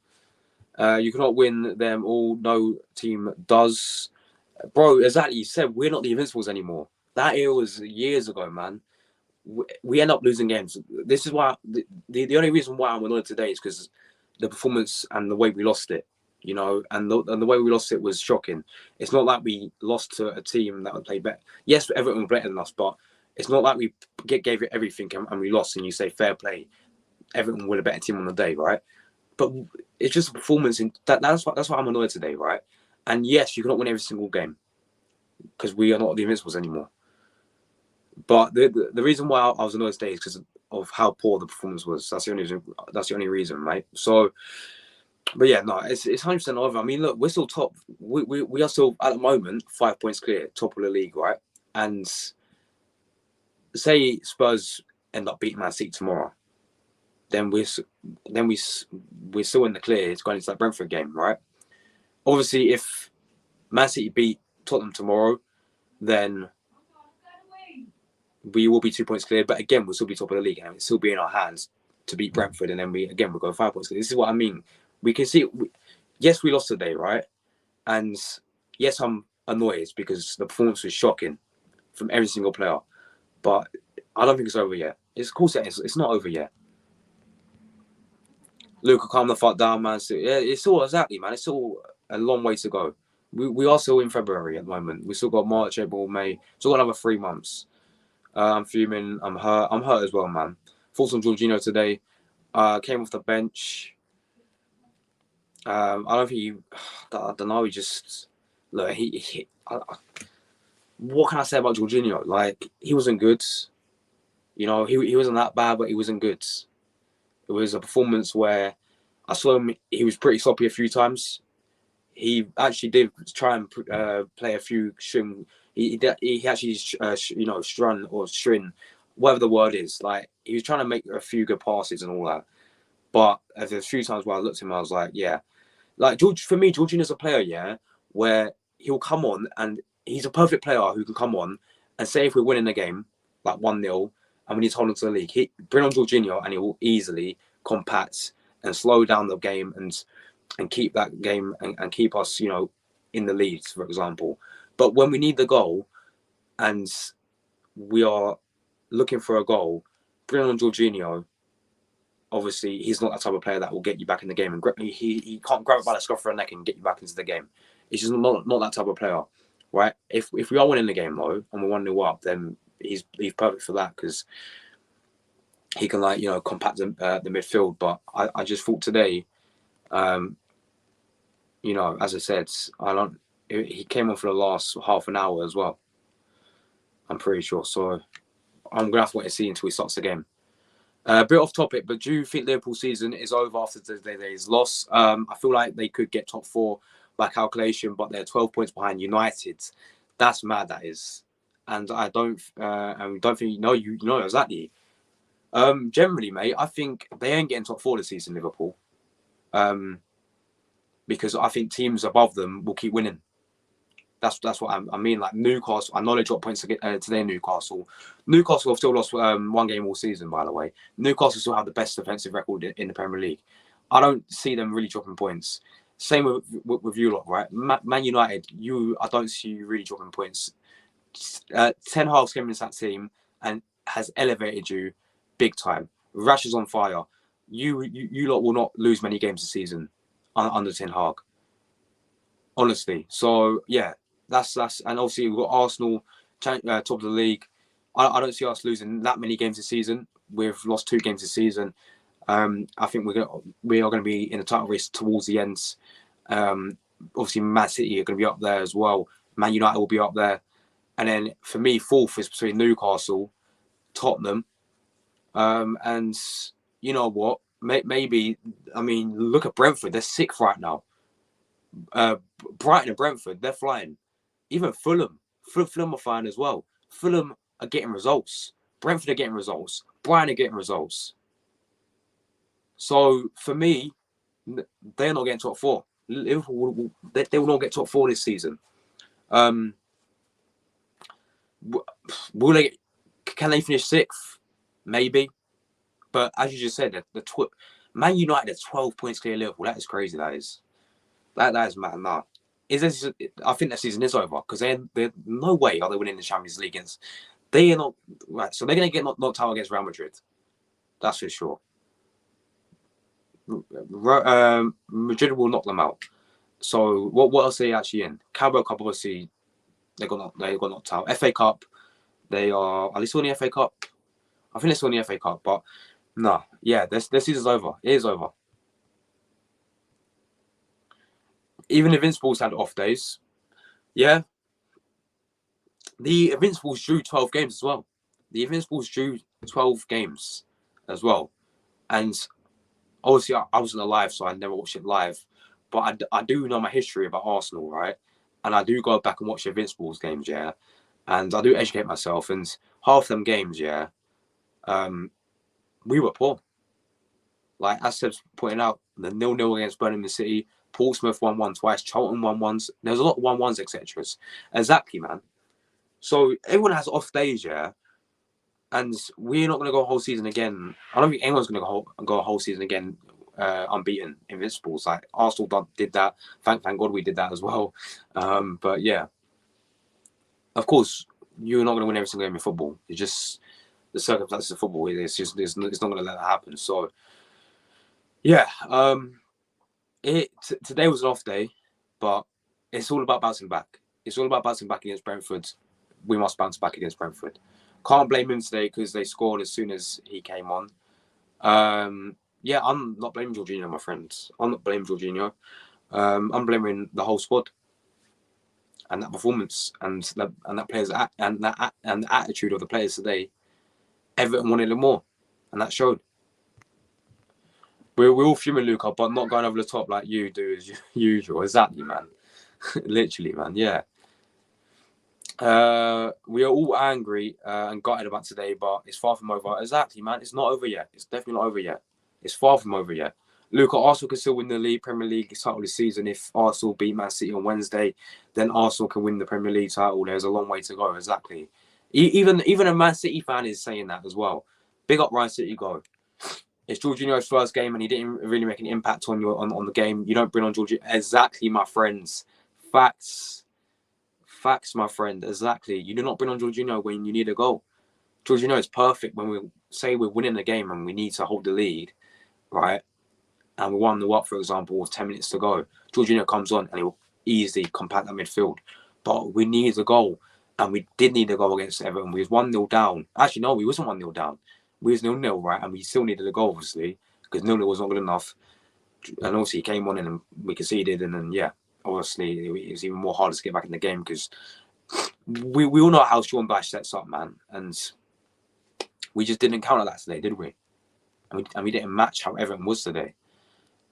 You cannot win them all. No team does. Bro, exactly. You said we're not the Invincibles anymore. That era was years ago, man. We end up losing games. This is why the only reason why I'm annoyed today is because the performance and the way we lost it, and the way we lost it was shocking. It's not like we lost to a team that would play better. Yes, Everton were better than us, but it's not like we gave it everything and we lost and you say fair play. Everton were a better team on the day, right? But it's just a performance. That's why I'm annoyed today, right? And yes, you cannot win every single game because we are not the Invincibles anymore. But the reason why I was annoyed today is because of how poor the performance was. That's the only reason, right? So, but yeah, no, it's 100% over. I mean, look, we're still top. We are still at the moment 5 points clear, top of the league, right? And say Spurs end up beating Man City tomorrow, then we're still in the clear. It's going into that Brentford game, right? Obviously, if Man City beat Tottenham tomorrow, then we will be 2 points clear. But again, we'll still be top of the league, and it'll still be in our hands to beat Brentford, and then we'll go 5 points clear. This is what I mean. We can see. Yes, we lost today, right? And yes, I'm annoyed because the performance was shocking from every single player. But I don't think it's over yet. Of course, it's not over yet. Luca, calm the fuck down, man. So, yeah, it's all exactly, man. It's still a long way to go. We are still in February at the moment. We still got March, April, May. Still got another 3 months. I'm fuming. I'm hurt. I'm hurt as well, man. Thoughts on Jorginho today. Came off the bench. I don't think I don't know. He just look. What can I say about Jorginho? Like, he wasn't good. You know, he wasn't that bad, but he wasn't good. It was a performance where I saw him. He was pretty sloppy a few times. He actually did try and play a few string. He actually strun or string, whatever the word is. Like, he was trying to make a few good passes and all that. But there's a few times where I looked at him, I was like, yeah, like for me, Jorginho's a player, yeah, where he'll come on and he's a perfect player who can come on and say if we're winning the game like 1-0 and we need to hold on to the league, bring on Jorginho and he will easily compact and slow down the game and keep that game and keep us, in the lead, for example. But when we need the goal and we are looking for a goal, bring on Jorginho. Obviously, he's not that type of player that will get you back in the game. And he can't grab it by the scruff of the neck and get you back into the game. It's just not that type of player, right? If we are winning the game, though, and we're 1-0 up, then he's perfect for that because he can, compact the midfield. But I just thought today, as I said, he came on for the last half an hour as well. I'm pretty sure. So I'm going to have to wait and see until he starts the game. A bit off topic, but do you think Liverpool's season is over after today's loss? I feel like they could get top 4 by calculation, but they're 12 points behind United. That's mad, that is. And I don't think you know exactly. Generally, mate, I think they ain't getting top 4 this season, Liverpool. Because I think teams above them will keep winning. That's what I mean. Like Newcastle, I know they dropped points today. Newcastle have still lost 1 game all season, by the way. Newcastle still have the best defensive record in the Premier League. I don't see them really dropping points. Same with you lot, right? Man United, I don't see you really dropping points. Ten Hag's came into that team and has elevated you big time. Rash is on fire. You lot will not lose many games this season under Ten Hag. Honestly, so yeah. That's and obviously we've got Arsenal top of the league. I don't see us losing that many games this season. We've lost 2 games this season. I think we are going to be in the title race towards the end. Obviously, Man City are going to be up there as well. Man United will be up there, and then for me, 4th is between Newcastle, Tottenham, and you know what? Maybe look at Brentford. They're 6th right now. Brighton and Brentford, they're flying. Even Fulham are flying as well. Fulham are getting results. Brentford are getting results. Brighton are getting results. So for me, they're not getting top 4. Liverpool they will not get top 4 this season. Will they? Can they finish 6th? Maybe. But as you just said, Man United are 12 points clear of Liverpool. That is crazy. That is mad. Nah. I think that season is over because they're no way are they winning the Champions League against. They are not right, so they're going to get knocked out against Real Madrid. That's for sure. Madrid will knock them out. So what else are they actually in? Carabao Cup, obviously, they got knocked out. FA Cup, are they still in the FA Cup? I think they're still in the FA Cup, but no, yeah, their season's over. It is over. Even Invincibles had off days. Yeah. The Invincibles drew 12 games as well. The Invincibles drew 12 games as well. And obviously, I wasn't alive, so I never watched it live. But I do know my history about Arsenal, right? And I do go back and watch the Invincibles games, yeah. And I do educate myself. And half them games, yeah, we were poor. Like as Seb's pointing out, the 0-0 against Birmingham City, Portsmouth 1-1 twice, Charlton 1-1s. There's a lot of 1-1s, etc. Exactly, man. So everyone has off days, yeah. And we're not going to go a whole season again. I don't think anyone's going to go a whole season again unbeaten, invincibles. Like Arsenal did that. Thank God we did that as well. But yeah, of course, you're not going to win every single game in football. It's just the circumstances of football. It's not going to let that happen. So yeah, today was an off day, but it's all about bouncing back. It's all about bouncing back against Brentford. We must bounce back against Brentford. Can't blame him today because they scored as soon as he came on. Yeah, I'm not blaming Jorginho, my friends. I'm not blaming Jorginho. I'm blaming the whole squad and that performance and that players and the attitude of the players today. Everton wanted it more, and that showed. We're all fuming, Luca, but not going over the top like you do as usual. Exactly, man. Literally, man. Yeah. We are all angry and gutted about today, but it's far from over. Exactly, man. It's not over yet. It's definitely not over yet. It's far from over yet. Luca, Arsenal can still win the Premier League title this season. If Arsenal beat Man City on Wednesday, then Arsenal can win the Premier League title. There's a long way to go. Exactly. Even a Man City fan is saying that as well. Big up Ryan City, go. It's Jorginho's first game and he didn't really make an impact on the game. You don't bring on Jorginho. Exactly, my friends. Facts, my friend. Exactly. You do not bring on Jorginho when you need a goal. Jorginho is perfect when we say we're winning the game and we need to hold the lead, right? And we 1-0 up, for example, with 10 minutes to go. Jorginho comes on and he will easily compact that midfield. But we need a goal. And we did need a goal against Everton. We was 1-0 down. Actually, no, we wasn't 1-0 down. We was 0-0, right? And we still needed a goal, obviously, because 0-0 was not good enough. And obviously, he came on and we conceded. And then, yeah, obviously, it was even more harder to get back in the game because we all know how Sean Bash sets up, man. And we just didn't counter that today, did we? And we didn't match how Everton was today.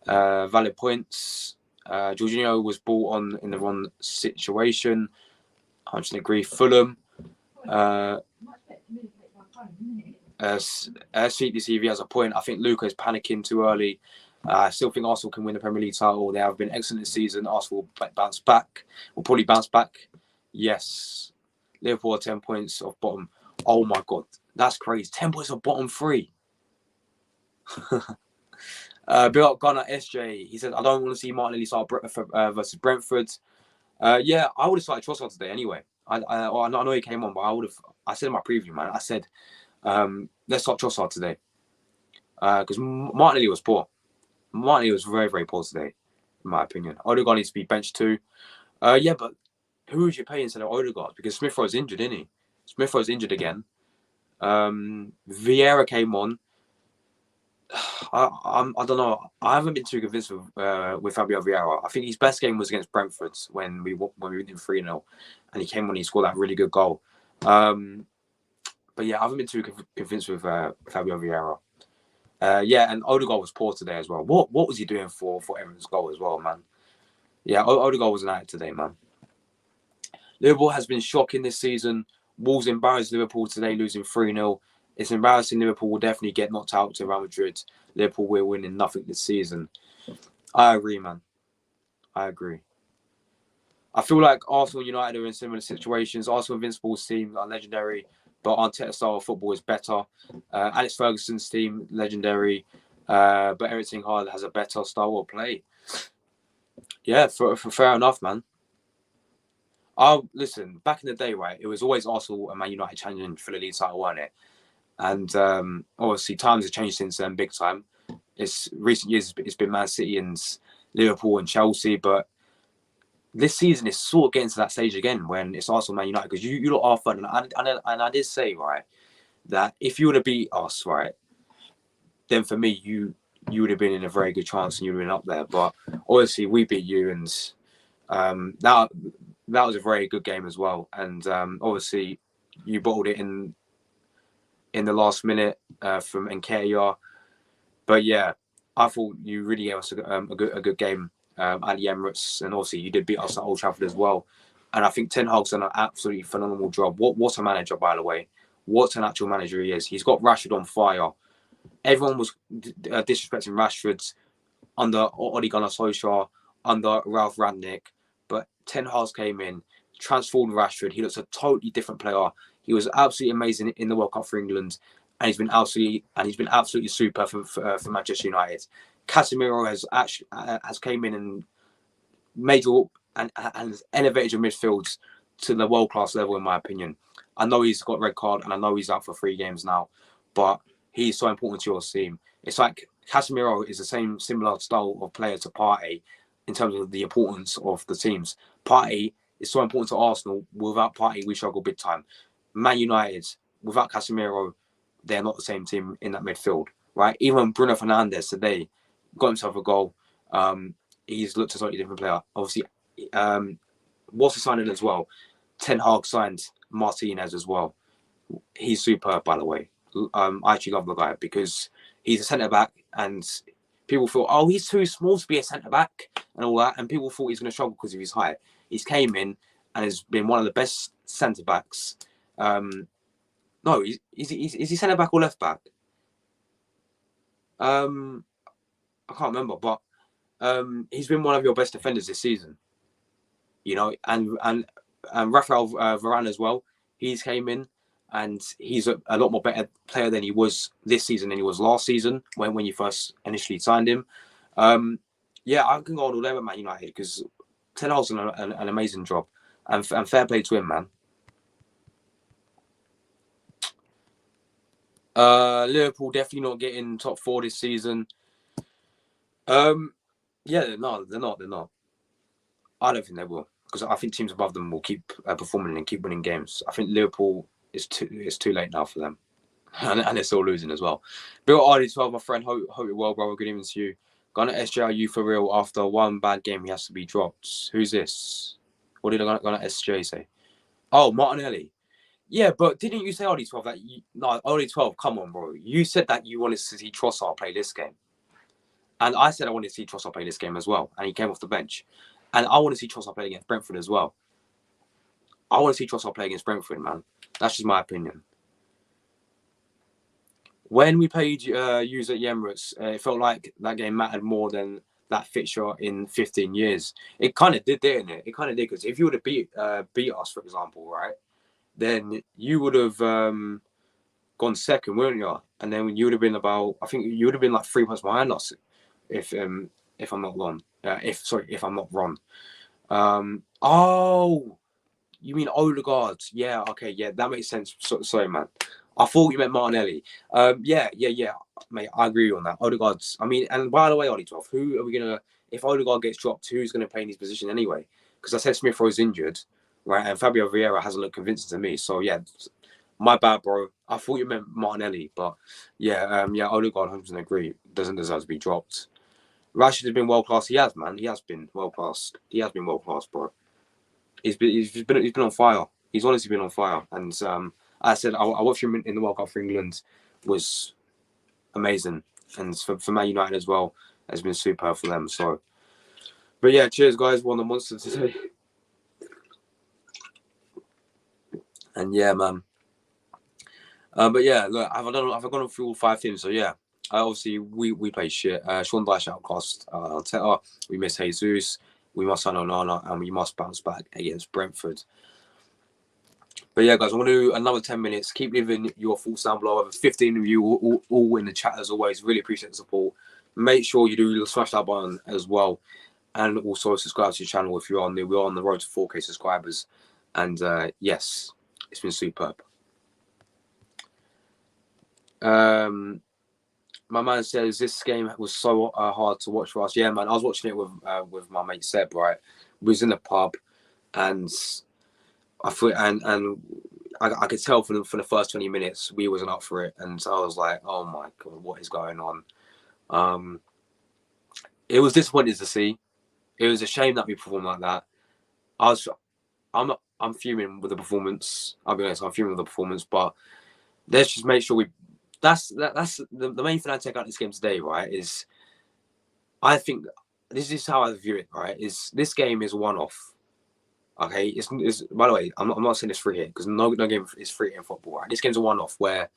Valid points. Jorginho was brought on in the wrong situation. 100% Fulham. CDCV has a point. I think Luca is panicking too early. I still think Arsenal can win the Premier League title. They have been excellent this season. Arsenal will bounce back. Will probably bounce back. Yes. Liverpool are 10 points off bottom. Oh my God. That's crazy. 10 points off bottom 3. Big up Gunnar SJ. He said, I don't want to see Martinelli start versus Brentford. Yeah, I would have started Trossard today anyway. I know he came on, but I said in my preview, man, I said, let's start Trossard today. Because Martinelli was poor. Martinelli was very, very poor today, in my opinion. Odegaard needs to be benched too. Yeah, but who would you pay instead of Odegaard? Because Smith Rowe's injured, isn't he? Smith Rowe's injured again. Vieira came on. I don't know. I haven't been too convinced with Fabio Vieira. I think his best game was against Brentford when we went in 3-0, and he came on. He scored that really good goal. But yeah, I haven't been too convinced with Fabio Vieira. Yeah, and Odegaard was poor today as well. What was he doing for Everton's goal as well, man? Yeah, Odegaard was an addict today, man. Liverpool has been shocking this season. Wolves embarrassed Liverpool today, losing 3-0. It's embarrassing. Liverpool will definitely get knocked out to Real Madrid. Liverpool will winning nothing this season. I agree, man. I agree. I feel like Arsenal and United are in similar situations. Arsenal Invincibles team are legendary, but Arteta's style of football is better. Alex Ferguson's team, legendary, but Eric Ten Hag has a better style of play. Yeah, for fair enough, man. Listen, back in the day, right, it was always Arsenal and Man United challenging for the league title, weren't it? And obviously, times have changed since then, big time. Recent years, it's been Man City and Liverpool and Chelsea, but this season is sort of getting to that stage again when it's Arsenal, Man United, because you lot are fun. And I did say, right, that if you would have beat us, right, then for me, you would have been in a very good chance and you would have been up there. But obviously, we beat you, and that was a very good game as well. And obviously, you bottled it in the last minute from Nketiah. But yeah, I thought you really gave us a good game at the Emirates, and obviously you did beat us at Old Trafford as well. And I think Ten Hag's done an absolutely phenomenal job. What a manager, by the way. what an actual manager he is. He's got Rashford on fire. Everyone was disrespecting Rashford under Ole Gunnar Solskjaer, under Ralph Rangnick, but Ten Hag came in, transformed Rashford. He looks a totally different player. He was absolutely amazing in the World Cup for England, and he's been absolutely super for Manchester United. Casemiro has came in and made and has elevated your midfield to the world class level, in my opinion. I know he's got a red card, and I know he's out for 3 games now, but he's so important to your team. It's like Casemiro is the similar style of player to Partey in terms of the importance of the teams. Partey is so important to Arsenal. Without Partey, we struggle big time. Man United, without Casemiro, they're not the same team in that midfield, right? Even Bruno Fernandes today got himself a goal. He's looked a slightly different player. Obviously, what's the signing as well? Ten Hag signed Martinez as well. He's superb, by the way. I actually love the guy because he's a centre back, and people thought, oh, he's too small to be a centre back and all that, and people thought he's going to struggle because of his height. He's came in and has been one of the best centre backs. No, is he centre back or left back? I can't remember, but he's been one of your best defenders this season. You know, and Rafael Varane as well. He's came in, and he's a lot more better player than he was this season than he was last season when you first initially signed him. Yeah, I can go on all day about Man United because Ten Hag's done an amazing job, and fair play to him, man. Liverpool definitely not getting top 4 this season. Yeah, they're not. I don't think they will, because I think teams above them will keep performing and keep winning games. I think Liverpool it's too late now for them, and they're still losing as well. Bill RD12, my friend, hope you're well, brother. Good evening to you. Gonna SJ, you for real? After one bad game, he has to be dropped. Who's this? What did Gonna SJ say? Oh, Martinelli. Yeah, but didn't you say RD12 that no, RD12? Come on, bro. You said that you wanted to see Trossard play this game, and I said I wanted to see Trossard play this game as well, and he came off the bench. And I want to see Trossard play against Brentford as well. I want to see Trossard play against Brentford, man. That's just my opinion. When we played you at the Emirates, it felt like that game mattered more than that fixture in 15 years. It kind of did, didn't it? It kind of did, because if you would have beat us, for example, right, then you would have gone second, wouldn't you? And then you would have been I think you would have been like 3 points behind us, if I'm not wrong. If I'm not wrong. Oh, you mean Odegaard? Yeah, okay, yeah, that makes sense. Sorry, man. I thought you meant Martinelli. Yeah, mate, I agree on that. Odegaard's. I mean, and by the way, Ollie 12, who are we gonna? If Odegaard gets dropped, who's gonna play in his position anyway? Because I said Smith Rowe's injured, right? And Fabio Vieira hasn't looked convincing to me. So yeah, my bad, bro. I thought you meant Martinelli, but yeah, Odegaard 100% agree. Doesn't deserve to be dropped. Rashford has been world class. He has, man. He has been world class. He has been world class, bro. He's been on fire. He's honestly been on fire. And I said I watched him in the World Cup for England. Was amazing, and for Man United as well, has been superb for them. So, but yeah, cheers, guys. Won the monster today. And yeah, man. But yeah, look, I've gone through all 5 teams. So yeah, obviously we play shit. Sean Dyche outclassed Arteta. We miss Jesus. We must sign Onana, and we must bounce back against Brentford. But yeah, guys, I want to do another 10 minutes. Keep leaving your thoughts down below. Over 15 of you all in the chat as always. Really appreciate the support. Make sure you do smash that button as well, and also subscribe to your channel if you're on there. We're on the road to 4K subscribers, and yes, it's been superb. My man says this game was so hard to watch for us. Yeah, man, I was watching it with my mate Seb. Right, we was in the pub, and I thought, and I could tell from the first 20 minutes we wasn't up for it, and so I was like, oh my god, what is going on? It was disappointing to see. It was a shame that we performed like that. I'm fuming with the performance. I'll be honest, I'm fuming with the performance, but let's just make sure that's the main thing I take out this game today, right? Is I think this is how I view it, right? Is this game is one-off. Okay, it's by the way, I'm not saying it's free here because no game is free in football. Right? This game's a one-off where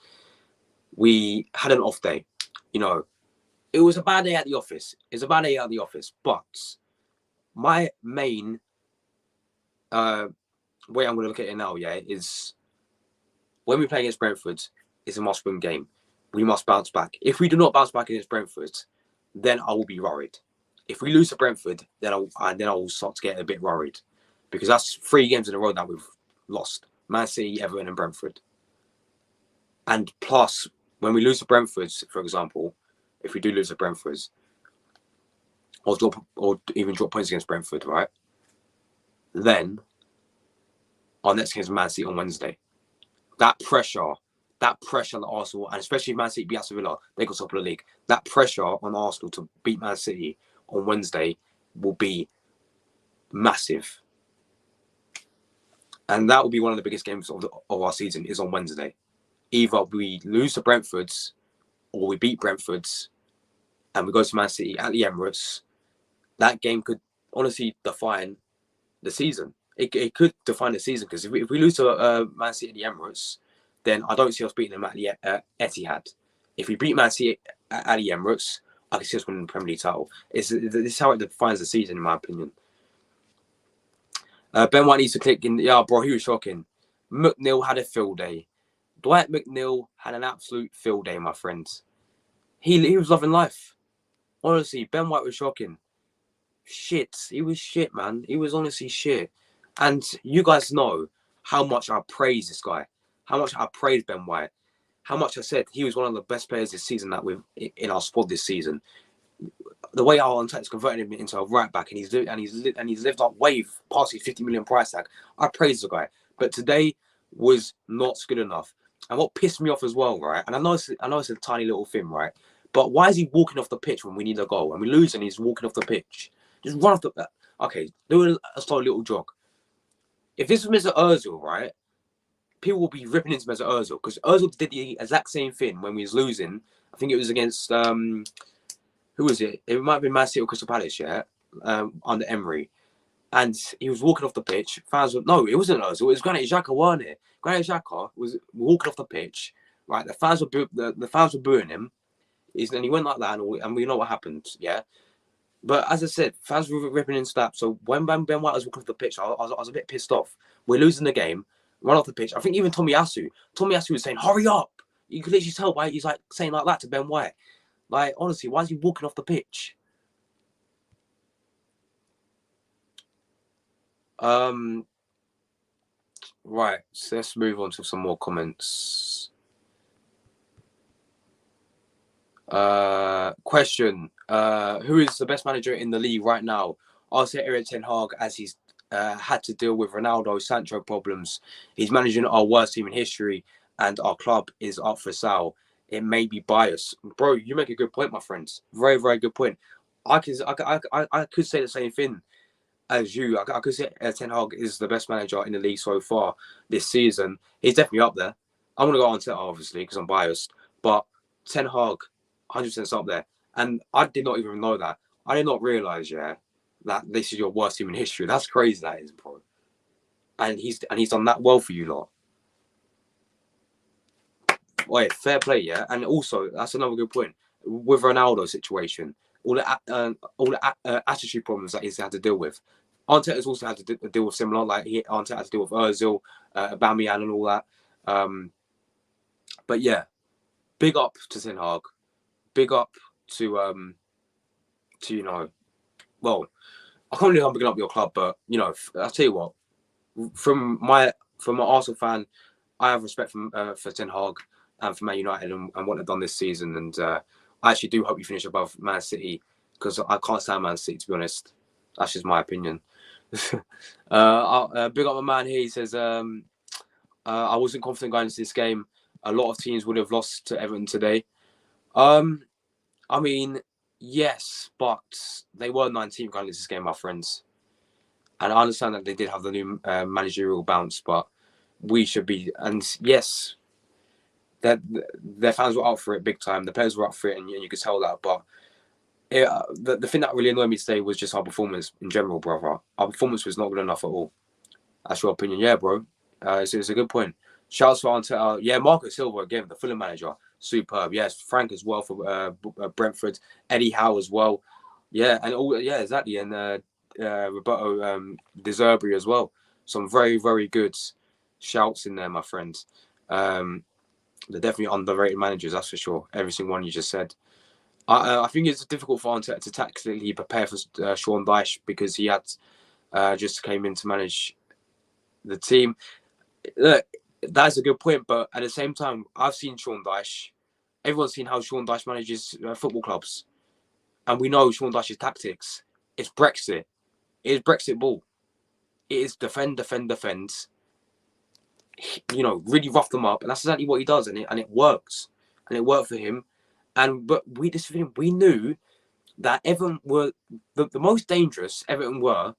we had an off day. You know, it was a bad day at the office. It's a bad day at the office, but my main way I'm going to look at it now, yeah, is when we play against Brentford, it's a must-win game. We must bounce back. If we do not bounce back against Brentford, then I will be worried. If we lose to Brentford, then I will start to get a bit worried, because that's 3 games in a row that we've lost: Man City, Everton, and Brentford. And plus, when we lose to Brentford, for example, if we do lose to Brentford, or even drop points against Brentford, right? Then our next game is Man City on Wednesday. That pressure on Arsenal, and especially if Man City beat Aston Villa, they got top of the league. That pressure on Arsenal to beat Man City on Wednesday will be massive. And that will be one of the biggest games of our season, is on Wednesday. Either we lose to Brentford's or we beat Brentford's and we go to Man City at the Emirates. That game could honestly define the season. It could define the season, because if we lose to Man City at the Emirates, then I don't see us beating them at the Etihad. If we beat Man City at the Emirates, I can see us winning the Premier League title. This is how it defines the season, in my opinion. Ben White needs to click in. Yeah, bro, he was shocking. McNeil had a field day. Dwight McNeil had an absolute field day, my friends. He was loving life. Honestly, Ben White was shocking. Shit. He was shit, man. He was honestly shit. And you guys know how much I praise this guy. How much I praise Ben White. How much I said he was one of the best players this season that we've in our squad this season. The way our Arteta's converted him into a right back, and he's lived up way past his 50 million price tag. I praise the guy, but today was not good enough. And what pissed me off as well, right? And I know it's a tiny little thing, right? But why is he walking off the pitch when we need a goal and we lose and he's walking off the pitch? Just run off the. Okay, do a slow little jog. If this was Mr. Ozil, right? People will be ripping into Mr. Ozil, because Ozil did the exact same thing when we was losing. I think it was against who was it? It might have been Man City or Crystal Palace, yeah, under Emery. And he was walking off the pitch. Fans were, no, it wasn't Ozil. It was Granit Xhaka, weren't it? Granit Xhaka was walking off the pitch, right? The fans were booing him. And he went like that, and we know what happened, yeah. But as I said, fans were ripping into that. So when Ben White was walking off the pitch, I was a bit pissed off. We're losing the game, run off the pitch. I think even Tomiyasu was saying, "Hurry up!" You could literally tell why he's like saying like that to Ben White. Like, honestly, why is he walking off the pitch? Right, so let's move on to some more comments. Question. Who is the best manager in the league right now? I'll say Erik ten Hag, as he's had to deal with Ronaldo, Sancho problems. He's managing our worst team in history, and our club is up for sale. It may be biased. Bro, you make a good point, my friends. Very, very good point. I could say the same thing as you. I could say Ten Hag is the best manager in the league so far this season. He's definitely up there. I'm going to go on Ten Hag, obviously, because I'm biased. But Ten Hag, 100% up there. And I did not even know that. I did not realise, yeah, that this is your worst team in history. That's crazy, that is, bro. And he's done that well for you lot. Wait, fair play, yeah. And also, that's another good point with Ronaldo situation. All the attitude problems that he's had to deal with. Arteta's also had to deal with similar. Like Arteta had to deal with Özil, Aubameyang, and all that. But yeah, big up to Ten Hag. Big up to you know. Well, I can't believe I'm bigging up your club, but you know, I'll tell you what. From an Arsenal fan, I have respect for Ten Hag and for Man United and what they've done this season. And I actually do hope you finish above Man City, because I can't stand Man City, to be honest. That's just my opinion. Big up my man here. He says, I wasn't confident going into this game. A lot of teams would have lost to Everton today. I mean, yes, but they were 19 going into this game, my friends. And I understand that they did have the new managerial bounce, but we should be. And yes, their fans were up for it big time. The players were up for it, and you could tell that. But the thing that really annoyed me today was just our performance in general, brother. Our performance was not good enough at all. That's your opinion, yeah, bro. It's a good point. Shouts for Arteta. Yeah, Marco Silva again, the Fulham manager, superb. Yes, Frank as well for Brentford. Eddie Howe as well. Yeah, and all yeah, exactly. And Roberto De Zerbi as well. Some very very good shouts in there, my friends. They're definitely underrated managers, that's for sure. Every single one you just said. I think it's difficult for Arteta to tactically prepare for Sean Dyche because he had just came in to manage the team. Look, that's a good point, but at the same time, I've seen Sean Dyche. Everyone's seen how Sean Dyche manages football clubs, and we know Sean Dyche's tactics. It's Brexit. It is Brexit ball. It is defend, defend, defend. You know, really rough them up, and that's exactly what he does, and it works, and it worked for him. But we knew that Everton were the most dangerous. Everton were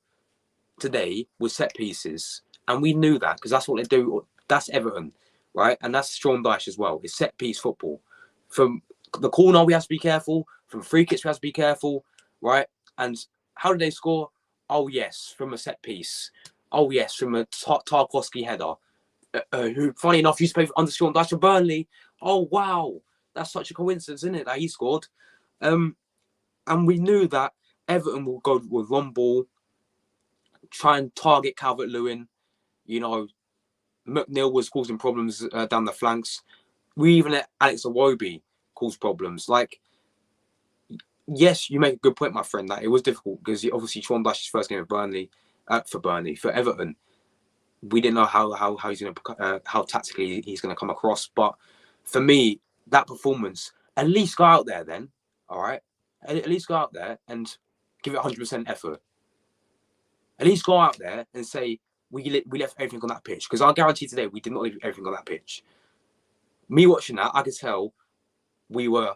today was set pieces, and we knew that because that's what they do. That's Everton, right? And that's Sean Dyche as well. It's set piece football. From the corner, we have to be careful. From free kicks, we have to be careful, right? And how did they score? Oh yes, from a set piece. Oh yes, from a Tarkowski header. Who, funny enough, used to play under Sean Dyche for Burnley. Oh wow, that's such a coincidence, isn't it? That he scored. And we knew that Everton will go with long ball, try and target Calvert-Lewin. You know, McNeil was causing problems down the flanks. We even let Alex Iwobi cause problems. Like, yes, you make a good point, my friend, that it was difficult because obviously Sean Dyche's first game at for Everton. We didn't know how he's going to how tactically he's going to come across. But for me, that performance, at least go out there then, all right? At least go out there and give it 100% effort. At least go out there and say, we left everything on that pitch. Because I guarantee today, we did not leave everything on that pitch. Me watching that, I could tell we were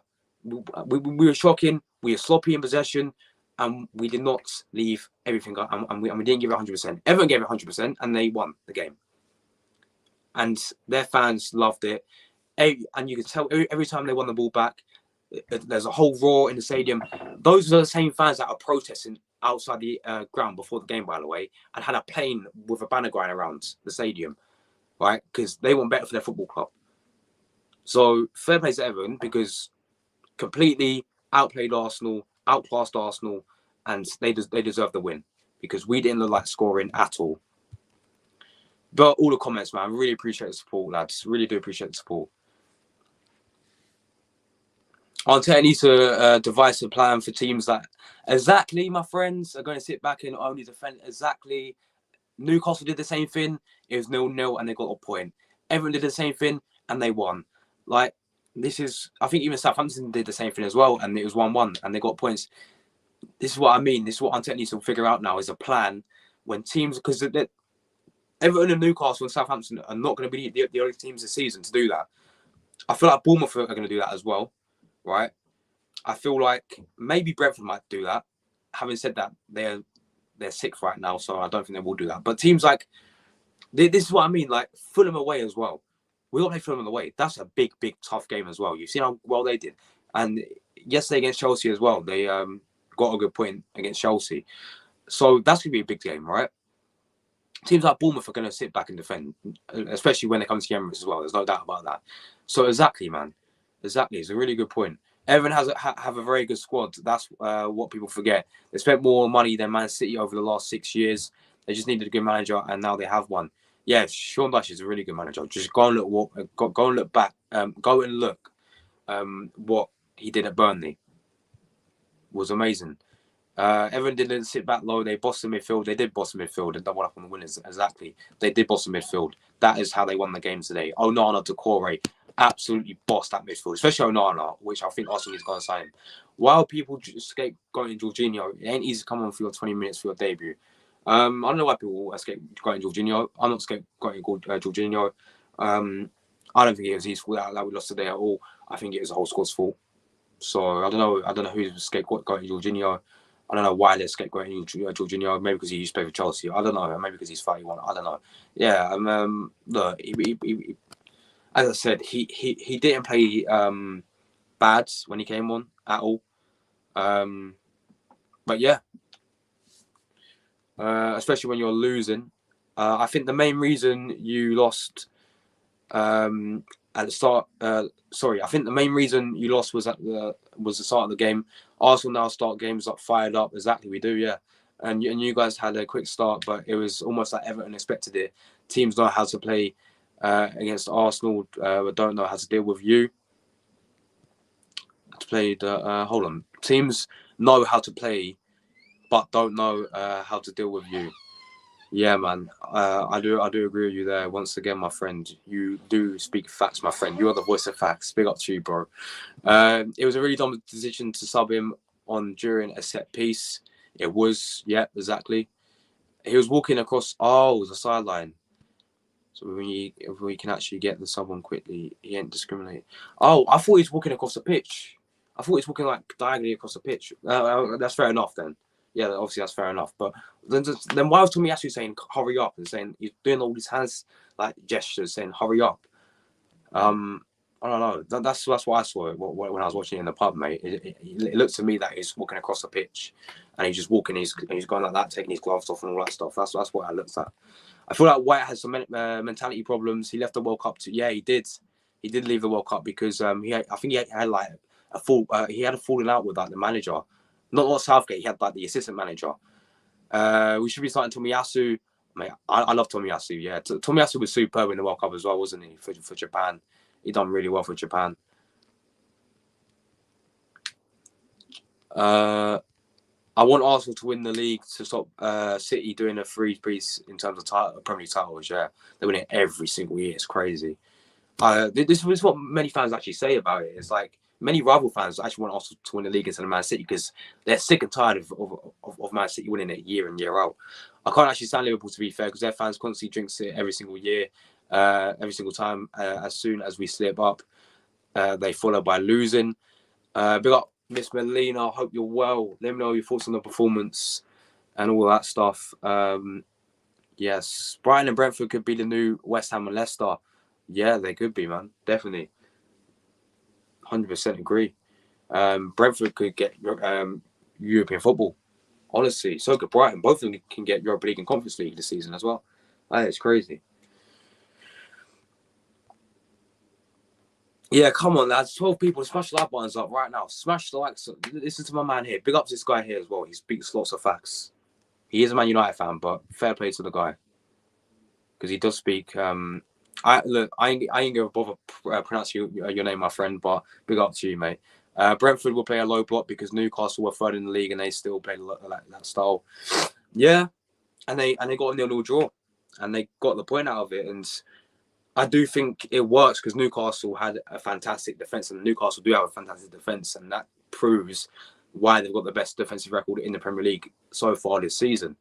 shocking, we were sloppy in possession, and we did not leave everything, and we didn't give it 100%. Everyone gave it 100%, and they won the game. And their fans loved it. And you could tell every time they won the ball back, there's a whole roar in the stadium. Those are the same fans that are protesting outside the ground before the game, by the way, and had a plane with a banner going around the stadium, right? Because they want better for their football club. So fair play to Everton because completely outplayed Arsenal, outclassed Arsenal, and they deserve the win because we didn't look like scoring at all. But all the comments, man, I really appreciate the support, lads. Really do appreciate the support. Arteta needs to devise a plan for teams that exactly, my friends, are going to sit back and only defend. Exactly. Newcastle did the same thing. It was 0-0 and they got a point. Everton did the same thing and they won. Like, this is, I think even Southampton did the same thing as well and it was 1-1 and they got points. This is what I mean. This is what Arteta needs to figure out now is a plan when teams, because Everton and Newcastle and Southampton are not going to be the only teams this season to do that. I feel like Bournemouth are going to do that as well, right? I feel like maybe Brentford might do that. Having said that, they're sixth right now, so I don't think they will do that. But teams like this is what I mean, like Fulham away as well. We got to play Fulham away. That's a big, big, tough game as well. You've seen how well they did, and yesterday against Chelsea as well, they got a good point against Chelsea. So that's gonna be a big game, right? Teams like Bournemouth are going to sit back and defend, especially when they come to the Emirates as well. There's no doubt about that. So exactly, man. Exactly. It's a really good point. Everton have a very good squad. That's what people forget. They spent more money than Man City over the last 6 years. They just needed a good manager, and now they have one. Yeah, Sean Dyche is a really good manager. Just go and look back. Go and look what he did at Burnley. Was amazing. Everton didn't sit back low. They bossed the midfield. They did boss the midfield and double up on the winners. Exactly. They did boss the midfield. That is how they won the game today. Onana to Corey absolutely bossed that midfield, especially Onana, which I think Arsenal is going to sign. While people escape going Jorginho, it ain't easy to come on for your 20 minutes for your debut. I don't know why people escape going Jorginho. I'm not escape going Jorginho. I don't think it was his fault that we lost today at all. I think it was the whole squad's fault. So I don't know who's scapegoating Jorginho. I don't know why they're scapegoating Jorginho. Maybe because he used to play for Chelsea. I don't know. Maybe because he's 31. I don't know. Yeah. Look, he, as I said, he didn't play bad when he came on at all. But yeah, especially when you're losing. I think the main reason you lost at the start. I think the main reason you lost was the start of the game. Arsenal now start games up fired up. Exactly, we do, yeah. And you guys had a quick start, but it was almost like Everton expected it. Teams know how to play against Arsenal, but don't know how to deal with you. Hold on. Teams know how to play, but don't know how to deal with you. Yeah, man. I do agree with you there. Once again, my friend, you do speak facts, my friend. You are the voice of facts. Big up to you, bro. It was a really dumb decision to sub him on during a set piece. It was, yeah, exactly. He was walking across. Oh, it was a sideline. So if we can actually get the sub on quickly, he ain't discriminate. Oh, I thought he was walking across the pitch. I thought he was walking like diagonally across the pitch. That's fair enough then. Yeah, obviously that's fair enough. But then why was Tomiyasu saying hurry up and saying he's doing all these hands like gestures saying hurry up? I don't know. That's what I saw when I was watching it in the pub, mate. It looked to me that he's walking across the pitch and he's just walking. He's going like that, taking his gloves off and all that stuff. That's what I looked at. I feel like White has some mentality problems. He left the World Cup he did. He did leave the World Cup because I think he had like he had a falling out with like the manager, not Southgate. He had like the assistant manager. We should be starting Tomiyasu. Mate, I love Tomiyasu. Yeah, Tomiyasu was superb in the World Cup as well, wasn't he? For Japan, he done really well for Japan. I want Arsenal to win the league to stop City doing a three-piece in terms of Premier League titles. Yeah, they win it every single year. It's crazy. This is what many fans actually say about it. It's like many rival fans actually want Arsenal to win the league instead of Man City because they're sick and tired of Man City winning it year in, year out. I can't actually stand Liverpool, to be fair, because their fans constantly drinks it every single year, every single time. As soon as we slip up, they follow by losing. Big up Miss Melina. Hope you're well. Let me know your thoughts on the performance and all that stuff. Yes, Brighton and Brentford could be the new West Ham and Leicester. Yeah, they could be, man. Definitely. 100% agree. Brentford could get European football. Honestly, so could Brighton. Both of them can get Europa League and Conference League this season as well. It's crazy. Yeah, come on, lads. 12 people. Smash the like buttons up right now. Smash the likes. Listen to my man here. Big up to this guy here as well. He speaks lots of facts. He is a Man United fan, but fair play to the guy. Because he does speak... I ain't gonna bother pronounce your name, my friend, but big up to you, mate. Brentford will play a low block because Newcastle were third in the league and they still play that style. Yeah, and they got a 0-0 draw, and they got the point out of it. And I do think it works because Newcastle had a fantastic defense, and Newcastle do have a fantastic defense, and that proves why they've got the best defensive record in the Premier League so far this season.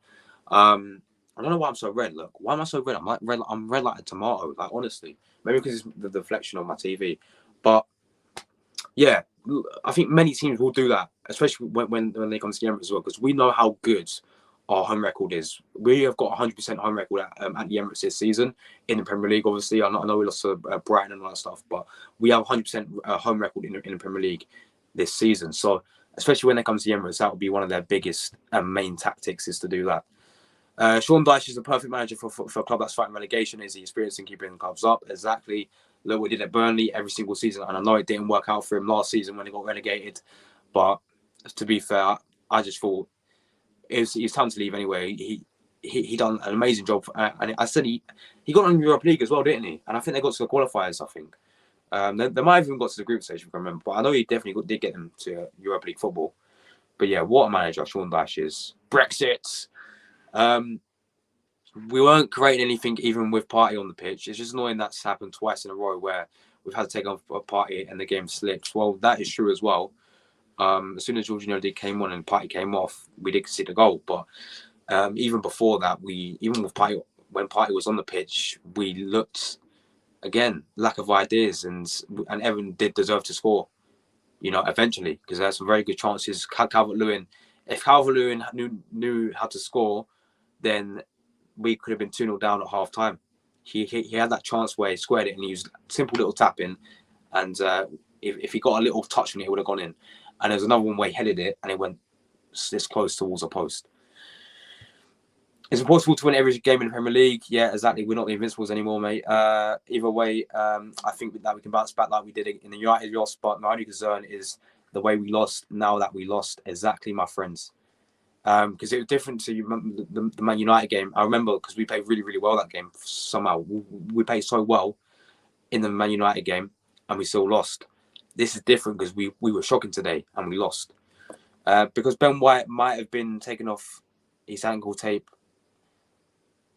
I don't know why I'm so red. Look, why am I so red? I'm red like a tomato. Like honestly, maybe because it's the deflection on my TV. But yeah, I think many teams will do that, especially when they come to the Emirates as well, because we know how good our home record is. We have got 100% home record at the Emirates this season in the Premier League. Obviously, I know we lost to Brighton and all that stuff, but we have 100% home record in the Premier League this season. So especially when they come to the Emirates, that would be one of their biggest and main tactics is to do that. Sean Dyche is the perfect manager for a club that's fighting relegation. Is he experienced in keeping clubs up? Exactly. Look what he did at Burnley every single season. And I know it didn't work out for him last season when he got relegated. But to be fair, I just thought it's time to leave anyway. He done an amazing job. And I said he got on Europa League as well, didn't he? And I think they got to the qualifiers, I think. They might have even got to the group stage, if I remember. But I know he definitely did get them to Europa League football. But yeah, what a manager Sean Dyche is. Brexit. We weren't creating anything even with Partey on the pitch. It's just annoying that's happened twice in a row where we've had to take off a Partey and the game slips. Well, that is true as well. As soon as Jorginho came on and Partey came off, we did concede a goal. But even before that, even with Partey, when Partey was on the pitch, we looked again lack of ideas, and Everton did deserve to score. You know, eventually because there's some very good chances. Calvert-Lewin, if Calvert-Lewin knew how to score, then we could have been 2-0 down at half time. He had that chance where he squared it and he used simple little tapping. And if he got a little touch on it, it would have gone in. And there's another one where he headed it and it went this close towards a post. It's impossible to win every game in the Premier League. Yeah, exactly. We're not the Invincibles anymore, mate. Either way, I think that we can bounce back like we did in the United loss. But my only concern is the way we lost. Now that we lost, exactly, my friends. Because it was different to the Man United game. I remember because we played really, really well that game. Somehow we played so well in the Man United game, and we still lost. This is different because we were shocking today and we lost. Because Ben White might have been taken off his ankle tape.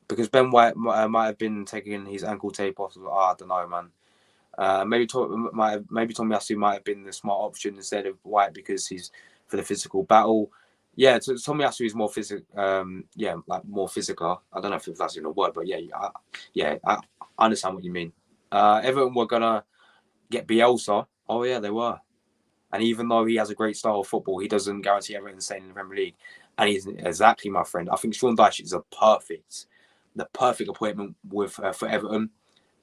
Because Ben White might have been taking his ankle tape off. I don't know, man. Maybe Tomiyasu might have been the smart option instead of White because he's for the physical battle. Yeah, so Tomiyasu is more physical. Like more physical. I don't know if that's even a word, but I understand what you mean. Everton were gonna get Bielsa. Oh yeah, they were. And even though he has a great style of football, he doesn't guarantee Everton staying in the Premier League. And he's exactly my friend. I think Sean Dyche is the perfect appointment with for Everton.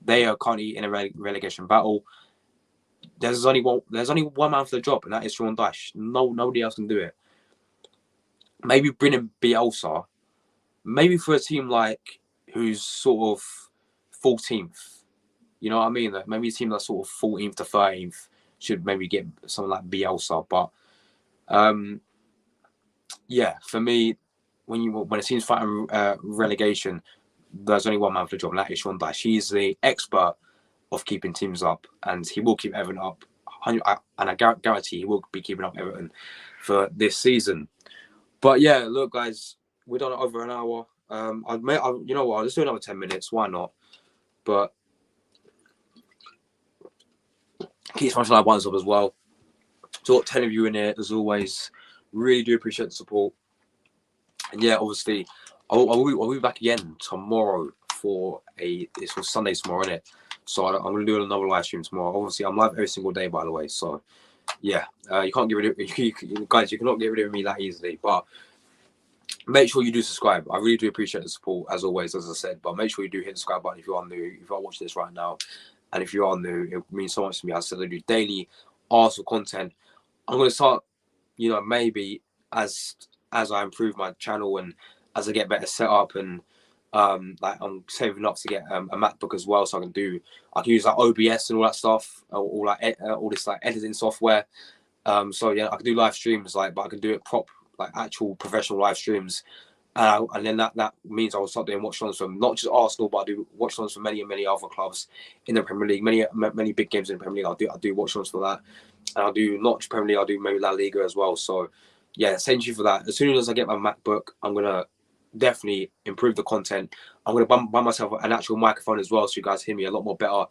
They are currently in a relegation battle. There's only one man for the job, and that is Sean Dyche. Nobody else can do it. Maybe bring in Bielsa. Maybe for a team like who's sort of 14th. You know what I mean? Like maybe a team that's sort of 14th to 13th should maybe get someone like Bielsa. But for me, when a team's fighting relegation, there's only one man for the job, and that is Sean Dyche. He's the expert of keeping teams up, and he will keep Everton up. And I guarantee he will be keeping up Everton for this season. But yeah, look, guys, we're done over an hour. You know what? I'll just do another 10 minutes. Why not? But keep smashing like ones up as well. So 10 of you in here, as always. Really do appreciate the support. And yeah, obviously, I'll be back again tomorrow it's for Sunday tomorrow, isn't it? So I'm going to do another live stream tomorrow. Obviously, I'm live every single day, by the way. So yeah, you can't get rid of guys. You cannot get rid of me that easily. But make sure you do subscribe. I really do appreciate the support, as always, as I said. But make sure you do hit the subscribe button if you are new. If you are watching this right now, and if you are new, it means so much to me. I said I do daily Arsenal content. I'm going to start, maybe as I improve my channel and as I get better set up and like I'm saving up to get a MacBook as well, so I can use like OBS and all that stuff, all this like editing software. So yeah, I can do live streams but I can do it like actual professional live streams. And then that means I will start doing watch-alongs from not just Arsenal, but I do watch-alongs for many and many other clubs in the Premier League. Many big games in the Premier League. I do watch-alongs for that, and I'll do not just Premier League. I'll do maybe La Liga as well. So yeah, thank you for that. As soon as I get my MacBook, I'm gonna definitely improve the content. I'm gonna buy myself an actual microphone as well, so you guys hear me a lot more better.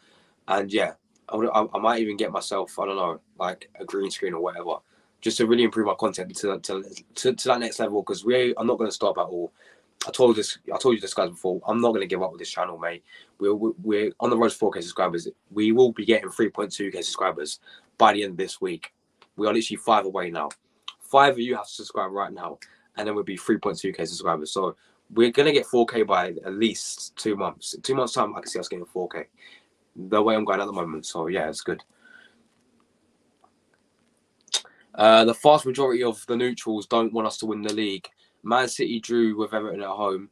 And yeah, I might even get myself, I don't know, like a green screen or whatever, just to really improve my content to that next level. Because I'm not going to stop at all. I told you this guys before. I'm not going to give up with this channel, mate. We're on the road to 4K subscribers. We will be getting 3.2K subscribers by the end of this week. We are literally 5 away now. 5 of you have to subscribe right now, and then we'll be 3.2K subscribers. So we're going to get 4K by at least 2 months. 2 months time, I can see us getting 4K. The way I'm going at the moment. So yeah, it's good. The vast majority of the neutrals don't want us to win the league. Man City drew with Everton at home.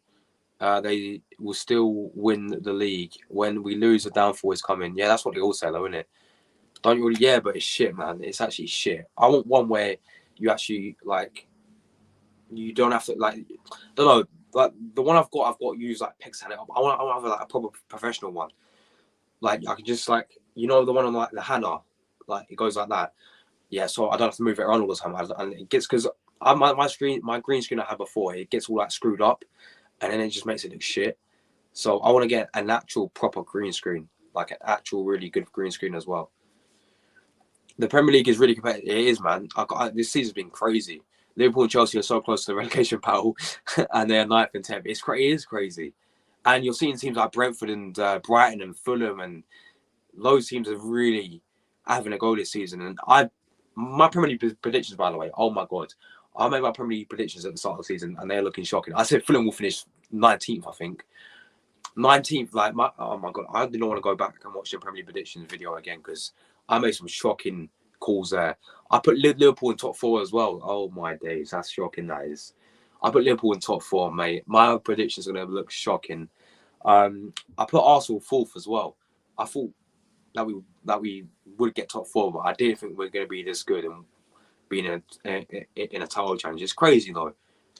They will still win the league. When we lose, the downfall is coming. Yeah, that's what they all say, though, isn't it? Don't you really? Yeah, but it's shit, man. It's actually shit. I want one where you actually you don't have to I don't know. Like the one I've got use like pegs hand it up. I want to have like a proper professional one. Like I can just the one on like the Hannah, like it goes like that. Yeah, so I don't have to move it around all the time. And it gets because my green screen I had before, it gets all screwed up, and then it just makes it look shit. So I want to get an actual proper green screen, like an actual really good green screen as well. The Premier League is really competitive. It is, man. This season's been crazy. Liverpool and Chelsea are so close to the relegation battle, and they're 9th and 10th. It is crazy, and you're seeing teams like Brentford and Brighton and Fulham, and those teams are really having a go this season. And my Premier League predictions, by the way, oh my God. I made my Premier League predictions at the start of the season and they're looking shocking. I said Fulham will finish 19th, I think. 19th, oh my God. I didn't want to go back and watch the Premier League predictions video again because I made some shocking calls there. I put Liverpool in top 4 as well. Oh my days, that's shocking, that is. I put Liverpool in top four, mate. My predictions are going to look shocking. I put Arsenal fourth as well. I thought that we would get top four, but I didn't think we are going to be this good and being in a title challenge. It's crazy though.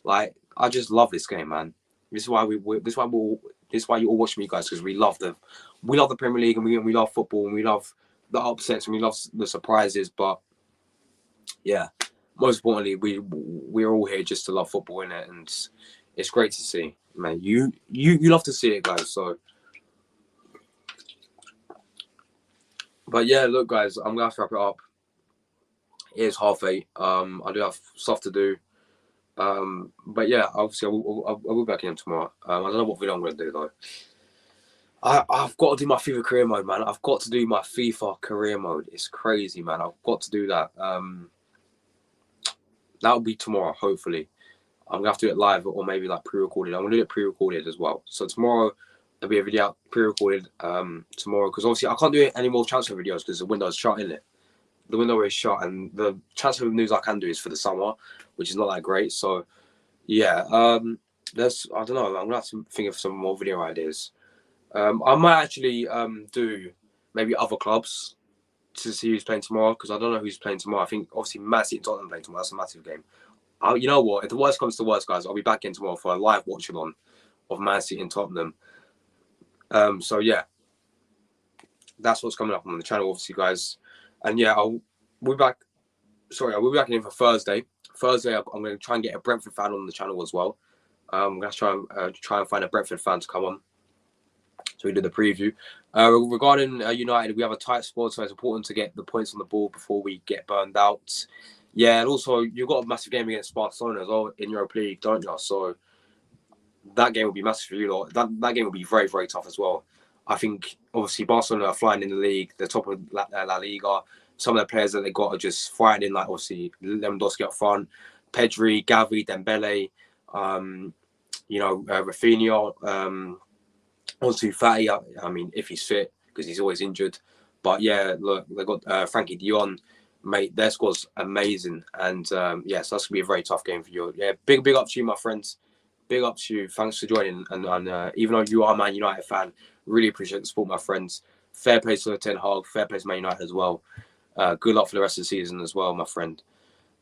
Like I just love this game, man. This is why you all watch me, guys, because we love the Premier League, and we love football, and we love the upsets, and we love the surprises. But yeah, most importantly, we're all here just to love football, in it, and it's great to see, man. You love to see it, guys. So, but yeah, look, guys, I'm gonna have to wrap it up. It is 8:30. I do have stuff to do. But yeah, obviously I'll be back in tomorrow. I don't know what video I'm gonna do though. I've got to do my FIFA career mode, man. I've got to do my FIFA career mode. It's crazy, man. I've got to do that. That'll be tomorrow, hopefully. I'm gonna have to do it live or maybe like pre-recorded. I'm gonna do it pre-recorded as well. So tomorrow there'll be a video out pre-recorded tomorrow, because obviously I can't do any more transfer videos because the window's shut, isn't it? The window is shut, and the transfer news I can do is for the summer, which is not that great. So yeah, I don't know. I'm gonna have to think of some more video ideas. I might actually do maybe other clubs to see who's playing tomorrow, because I don't know who's playing tomorrow. I think obviously Man City and Tottenham playing tomorrow. That's a massive game. You know what? If the worst comes to worst, guys, I'll be back in tomorrow for a live watch along of Man City and Tottenham. So yeah, that's what's coming up on the channel, obviously, guys. And yeah, I'll be back in for Thursday. Thursday, I'm going to try and get a Brentford fan on the channel as well. I'm going to try and find a Brentford fan to come on. So we did the preview. Regarding United, we have a tight squad, so it's important to get the points on the board before we get burned out. Yeah, and also you've got a massive game against Barcelona as well in Europa League, don't you? So that game will be massive for you lot. That game will be very, very tough as well. I think obviously Barcelona are flying in the league, they're top of La Liga. Some of the players that they got are just fighting, like obviously Lewandowski up front, Pedri, Gavi, Dembele, Rafinha, Ansu Fati. I mean, if he's fit, because he's always injured. But yeah, look, they got Frankie de Jong, mate. Their squad's amazing, and so that's gonna be a very tough game for you. Yeah, big up to you, my friends. Big up to you. Thanks for joining. And even though you are a Man United fan, really appreciate the support, my friends. Fair play to Ten Hag. Fair play to Man United as well. Good luck for the rest of the season as well, my friend.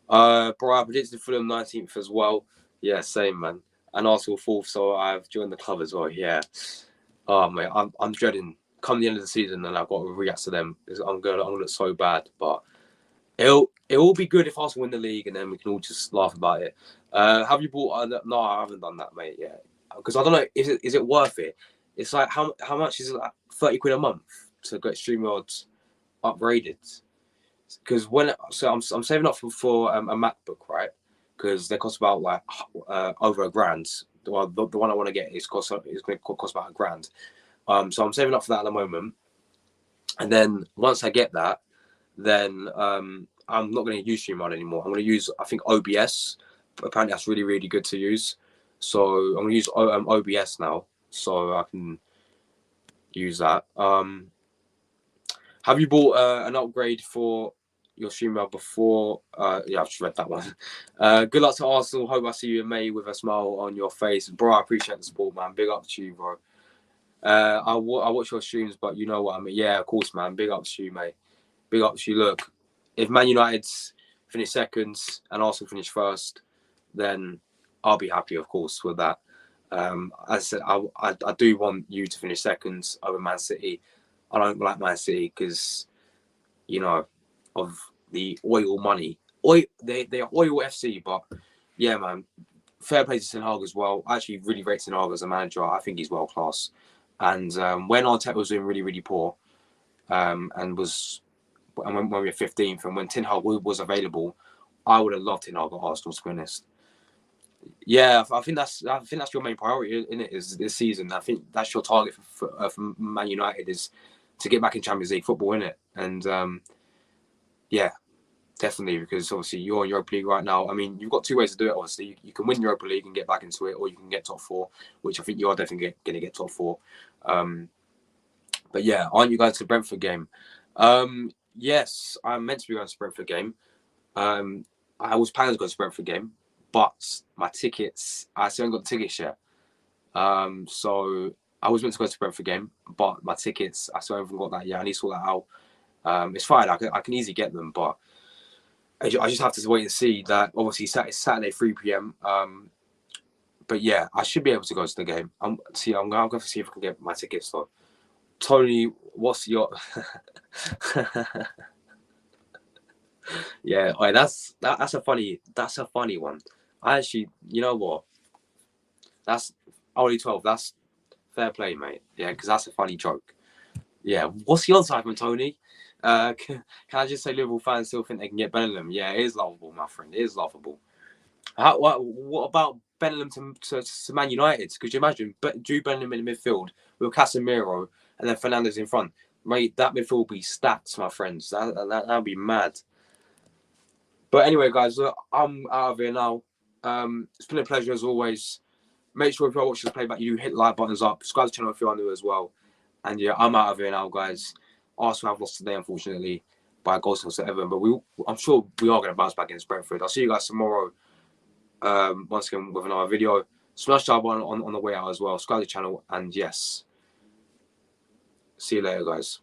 Bro, I predicted Fulham 19th as well. Yeah, same, man. And Arsenal 4th, so I've joined the club as well. Yeah. Oh, mate, I'm dreading come the end of the season, and I've got to react to them. I'm gonna look so bad, but it'll be good if Arsenal win the league, and then we can all just laugh about it. Have you bought? No, I haven't done that, mate. Yeah, because I don't know. Is it worth it? It's like how much is it? Like £30 a month to get StreamYards upgraded? Because I'm saving up for a MacBook, right? Because they cost about like over £1,000. Well, the one I want to get is going to cost about £1,000. So I'm saving up for that at the moment. And then once I get that, then I'm not going to use StreamYard anymore. I'm going to use, I think, OBS. Apparently that's really, really good to use. So I'm going to use OBS now, so I can use that. Have you bought an upgrade for your StreamYard before? Yeah, I've just read that one. Good luck to Arsenal. Hope I see you in May with a smile on your face. Bro, I appreciate the support, man. Big up to you, bro. I watch your streams, but you know what I mean. Yeah, of course, man. Big up to you, mate. Big up to you. Look, if Man United finish seconds and Arsenal finish first, then I'll be happy, of course, with that. As I said, I do want you to finish seconds over Man City. I don't like Man City because, of the oil money. They are oil FC, but yeah, man. Fair play to Ten Hag as well. I actually really rate Ten Hag as a manager. I think he's world class. And when Arteta was doing really, really poor, and when we were 15th, and when Ten Hag was available, I would have loved Ten Hag at Arsenal, to be honest. Yeah, I think that's your main priority in it is this season. I think that's your target for Man United is to get back in Champions League football, innit? And yeah, definitely, because obviously you're in Europa League right now. I mean, you've got two ways to do it. Obviously, you can win Europa League and get back into it, or you can get top four, which I think you are definitely going to get top four. But yeah, aren't you going to the Brentford game? Yes, I'm meant to be going to the Brentford game. I was planning to go to the Brentford game, but my tickets, I still haven't got the tickets yet. So I was meant to go to the Brentford game, but my tickets, I still haven't got that yet. I need to sort that out. It's fine. I can easily get them, but I just have to wait and see. That obviously it's Saturday 3 p.m. But yeah, I should be able to go to the game. I'm going to see if I can get my tickets though. Tony, what's your? Yeah, that's a funny one. I actually, you know what? That's only 12. That's fair play, mate. Yeah, because that's a funny joke. Yeah, what's the odds, Ivan Tony? Can I just say Liverpool fans still think they can get Bellingham? Yeah, it is laughable, my friend. It is laughable. What about Bellingham to Man United? Could you imagine Drew Bellingham in the midfield with Casemiro and then Fernandes in front? Mate, that midfield would be stacked, my friends. That'd be mad. But anyway, guys, look, I'm out of here now. It's been a pleasure as always. Make sure if you're watching this playback, you hit the like buttons up. Subscribe to the channel if you're new as well. And yeah, I'm out of here now, guys. Arsenal have lost today, unfortunately, by a goal to Everton. But I'm sure we are going to bounce back against Brentford. I'll see you guys tomorrow. Once again with another video. Smash that one on the way out as well. Subscribe to the channel. And yes, see you later, guys.